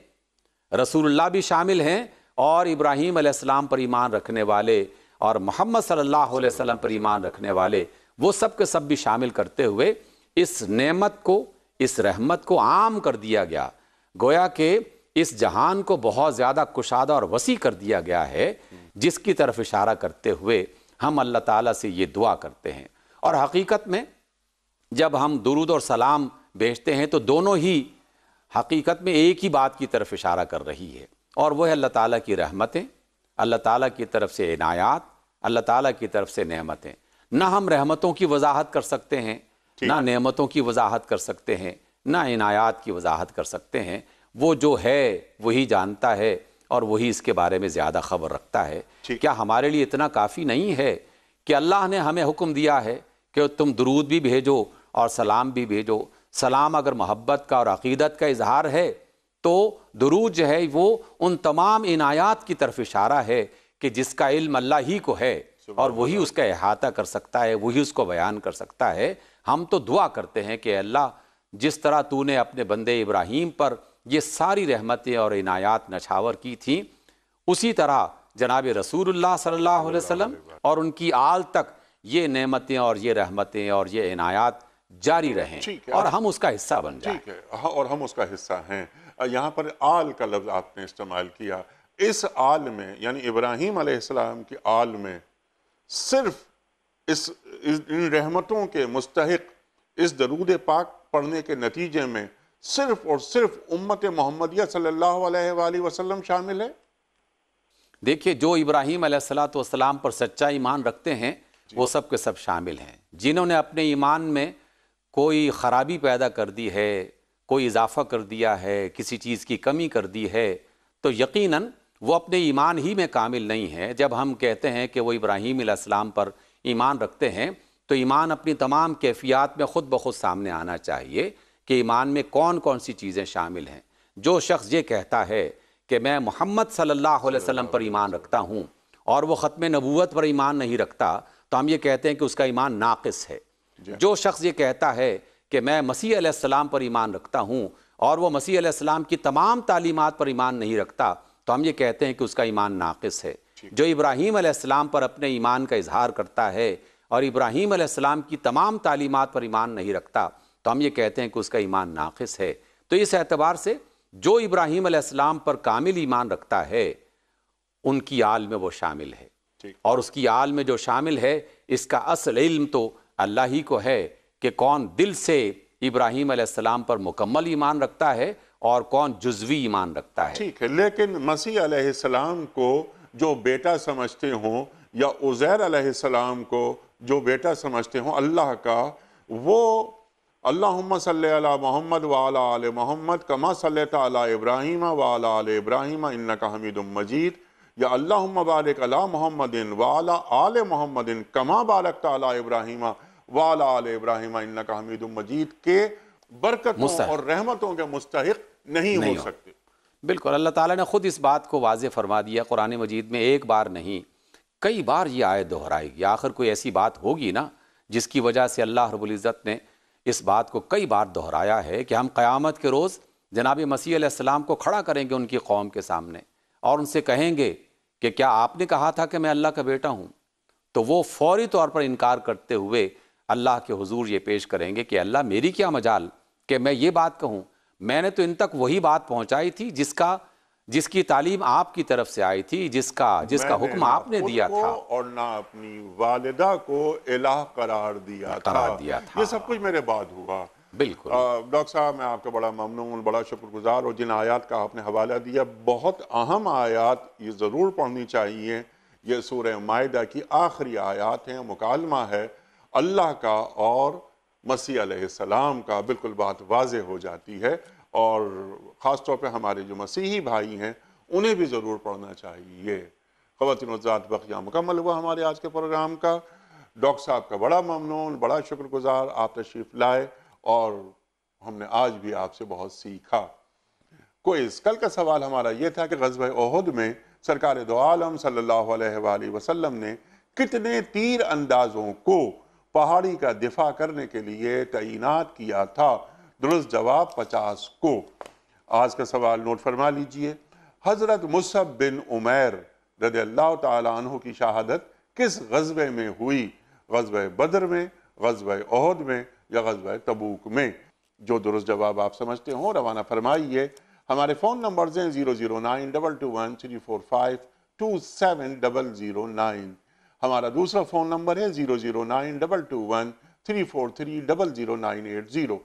C: رسول اللہ بھی شامل ہیں، اور ابراہیم علیہ السلام پر ایمان رکھنے والے اور محمد صلی اللہ علیہ وسلم پر ایمان رکھنے والے، وہ سب کے سب بھی شامل کرتے ہوئے اس نعمت کو، اس رحمت کو عام کر دیا گیا۔ گویا کہ اس جہان کو بہت زیادہ کشادہ اور وسیع کر دیا گیا ہے، جس کی طرف اشارہ کرتے ہوئے ہم اللہ تعالیٰ سے یہ دعا کرتے ہیں۔ اور حقیقت میں جب ہم درود اور سلام بھیجتے ہیں تو دونوں ہی حقیقت میں ایک ہی بات کی طرف اشارہ کر رہی ہے، اور وہ ہے اللہ تعالیٰ کی رحمتیں، اللہ تعالیٰ کی طرف سے عنایات، اللہ تعالیٰ کی طرف سے نعمتیں۔ نہ ہم رحمتوں کی وضاحت کر سکتے ہیں، نہ نعمتوں کی وضاحت کر سکتے ہیں، نہ عنایات کی وضاحت کر سکتے ہیں۔ وہ جو ہے وہی جانتا ہے، اور وہی اس کے بارے میں زیادہ خبر رکھتا ہے۔ کیا ہمارے لیے اتنا کافی نہیں ہے کہ اللہ نے ہمیں حکم دیا ہے کہ تم درود بھی بھیجو اور سلام بھی بھیجو؟ سلام اگر محبت کا اور عقیدت کا اظہار ہے تو درود جو ہے وہ ان تمام عنایات کی طرف اشارہ ہے کہ جس کا علم اللہ ہی کو ہے، اور وہی اس کا احاطہ کر سکتا ہے، وہی اس کو بیان کر سکتا ہے۔ ہم تو دعا کرتے ہیں کہ اللہ، جس طرح تو نے اپنے بندے ابراہیم پر یہ ساری رحمتیں اور عنایات نچھاور کی تھیں، اسی طرح جناب رسول اللہ صلی اللہ علیہ وسلم اور ان کی آل تک یہ نعمتیں اور یہ رحمتیں اور یہ عنایات جاری رہیں اور ہم اس کا حصہ بن جائیں۔
B: ٹھیک ہے، ہاں، اور ہم اس کا حصہ ہیں۔ یہاں پر آل کا لفظ آپ نے استعمال کیا، اس آل میں یعنی ابراہیم علیہ السلام کی آل میں صرف ان رحمتوں کے مستحق اس درود پاک پڑھنے کے نتیجے میں صرف اور صرف امت محمدیہ صلی اللہ علیہ وآلہ وسلم شامل ہے۔
C: دیکھیے، جو ابراہیم علیہ السلام پر سچا ایمان رکھتے ہیں وہ سب کے سب شامل ہیں۔ جنہوں نے اپنے ایمان میں کوئی خرابی پیدا کر دی ہے، کوئی اضافہ کر دیا ہے، کسی چیز کی کمی کر دی ہے، تو یقیناً وہ اپنے ایمان ہی میں کامل نہیں ہے۔ جب ہم کہتے ہیں کہ وہ ابراہیم علیہ السلام پر ایمان رکھتے ہیں تو ایمان اپنی تمام کیفیات میں خود بخود سامنے آنا چاہیے کہ ایمان میں کون کون سی چیزیں شامل ہیں۔ جو شخص یہ کہتا ہے کہ میں محمد صلی اللہ علیہ وسلم پر ایمان رکھتا ہوں اور وہ ختم نبوت پر ایمان نہیں رکھتا تو ہم یہ کہتے ہیں کہ اس کا ایمان ناقص ہے۔ جو شخص یہ کہتا ہے کہ میں مسیح علیہ السلام پر ایمان رکھتا ہوں اور وہ مسیح علیہ السلام کی تمام تعلیمات پر ایمان نہیں رکھتا تو ہم یہ کہتے ہیں کہ اس کا ایمان ناقص ہے۔ جو ابراہیم علیہ السلام پر اپنے ایمان کا اظہار کرتا ہے اور ابراہیم علیہ السلام کی تمام تعلیمات پر ایمان نہیں رکھتا تو ہم یہ کہتے ہیں کہ اس کا ایمان ناقص ہے۔ تو اس اعتبار سے جو ابراہیم علیہ السلام پر کامل ایمان رکھتا ہے ان کی آل میں وہ شامل ہے، اور اس کی آل میں جو شامل ہے اس کا اصل علم تو اللہ ہی کو ہے کہ کون دل سے ابراہیم علیہ السلام پر مکمل ایمان رکھتا ہے اور کون جزوی ایمان رکھتا ہے۔
B: ٹھیک ہے، لیکن مسیح علیہ السلام کو جو بیٹا سمجھتے ہوں یا عزیر علیہ السلام کو جو بیٹا سمجھتے ہوں اللہ کا، وہ اللہم صلی علی محمد وعلی آل محمد کما صلیت علی ابراہیم وعلی آل ابراہیم انکا حمید مجید، یا اللہم بارک علی محمد وعلی آل محمد کما بارکت علی ابراہیم وعلی آل ابراہیم انکا حمید مجید کے برکتوں اور رحمتوں کے مستحق نہیں ہو سکتے۔
C: بالکل، اللہ تعالیٰ نے خود اس بات کو واضح فرما دیا قرآن مجید میں، ایک بار نہیں کئی بار یہ آیت دہرائی گی۔ آخر کوئی ایسی بات ہوگی نا جس کی وجہ سے اللہ رب العزت نے اس بات کو کئی بار دہرایا ہے کہ ہم قیامت کے روز جناب مسیح علیہ السلام کو کھڑا کریں گے ان کی قوم کے سامنے اور ان سے کہیں گے کہ کیا آپ نے کہا تھا کہ میں اللہ کا بیٹا ہوں؟ تو وہ فوری طور پر انکار کرتے ہوئے اللہ کے حضور یہ پیش کریں گے کہ اللہ میری کیا مجال کہ میں یہ بات کہوں، میں نے تو ان تک وہی بات پہنچائی تھی جس کی تعلیم آپ کی طرف سے آئی تھی، جس کا حکم آپ نے دیا تھا،
B: اور نہ اپنی والدہ کو الہ قرار دیا تھا۔ یہ سب کچھ میرے بعد ہوا۔
C: بالکل
B: ڈاکٹر صاحب، میں آپ کا بڑا ممنون، بڑا شکر گزار، اور جن آیات کا آپ نے حوالہ دیا بہت اہم آیات یہ ضرور پڑھنی چاہیے۔ یہ سورہ مائدہ کی آخری آیات ہیں، مکالمہ ہے اللہ کا اور مسیح علیہ السلام کا، بالکل بات واضح ہو جاتی ہے، اور خاص طور پہ ہمارے جو مسیحی بھائی ہیں انہیں بھی ضرور پڑھنا چاہیے۔ خواتین و حضرات، وقت یہاں مکمل ہوا ہمارے آج کے پروگرام کا۔ ڈاکٹر صاحب کا بڑا ممنون، بڑا شکر گزار، آپ تشریف لائے اور ہم نے آج بھی آپ سے بہت سیکھا۔ کوئز کل کا سوال ہمارا یہ تھا کہ غزوہ احد میں سرکار دو عالم صلی اللہ علیہ وآلہ وسلم نے کتنے تیر اندازوں کو پہاڑی کا دفاع کرنے کے لیے تعینات کیا تھا؟ درست جواب 50 کو۔ آج کا سوال نوٹ فرما لیجئے۔ حضرت مصعب بن عمیر رضی اللہ تعالیٰ عنہ کی شہادت کس غزوے میں ہوئی؟ غزوہ بدر میں، غزوہ احد میں، یا غزوہ تبوک میں؟ جو درست جواب آپ سمجھتے ہوں روانہ فرمائیے۔ ہمارے فون نمبرز ہیں 0092213452709۔ ہمارا دوسرا فون نمبر ہے 009221343000980۔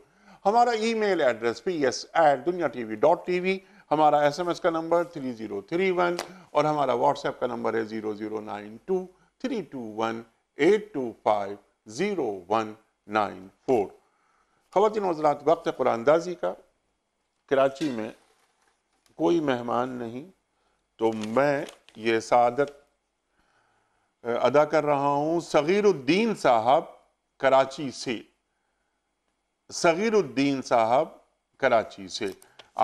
B: ہمارا ای میل ایڈریس ps@duniatv.tv، ہمارا SMS کا نمبر 3031، اور ہمارا واٹس ایپ کا نمبر ہے 009232182509194۔ خواتین و حضرات، وقت قرآن اندازی کا کراچی میں کوئی مہمان نہیں، تو میں یہ سعادت ادا کر رہا ہوں صغیر الدین صاحب کراچی سے۔ صغیر الدین صاحب کراچی سے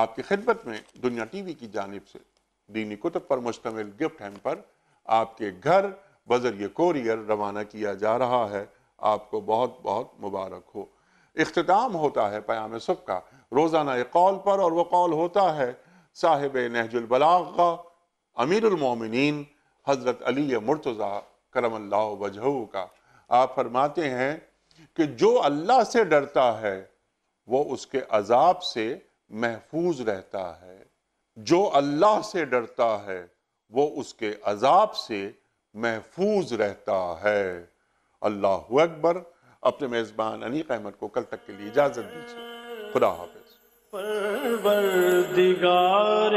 B: آپ کی خدمت میں دنیا ٹی وی کی جانب سے دینی کتب پر مشتمل گفٹ ہیمپر آپ کے گھر بذریعہ کوریئر روانہ کیا جا رہا ہے۔ آپ کو بہت بہت مبارک ہو۔ اختتام ہوتا ہے پیام صبح کا روزانہ ایک قول پر، اور وہ قول ہوتا ہے صاحب نہج البلاغ کا امیر المومنین حضرت علی مرتضیٰ کرم اللہ وجہہ کا۔ آپ فرماتے ہیں کہ جو اللہ سے ڈرتا ہے وہ اس کے عذاب سے محفوظ رہتا ہے، جو اللہ سے ڈرتا ہے وہ اس کے عذاب سے محفوظ رہتا ہے۔ اللہ اکبر۔ اپنے میزبان انیق احمد کو کل تک کے لیے اجازت دیجیے۔ خدا حافظ۔
A: پروردگار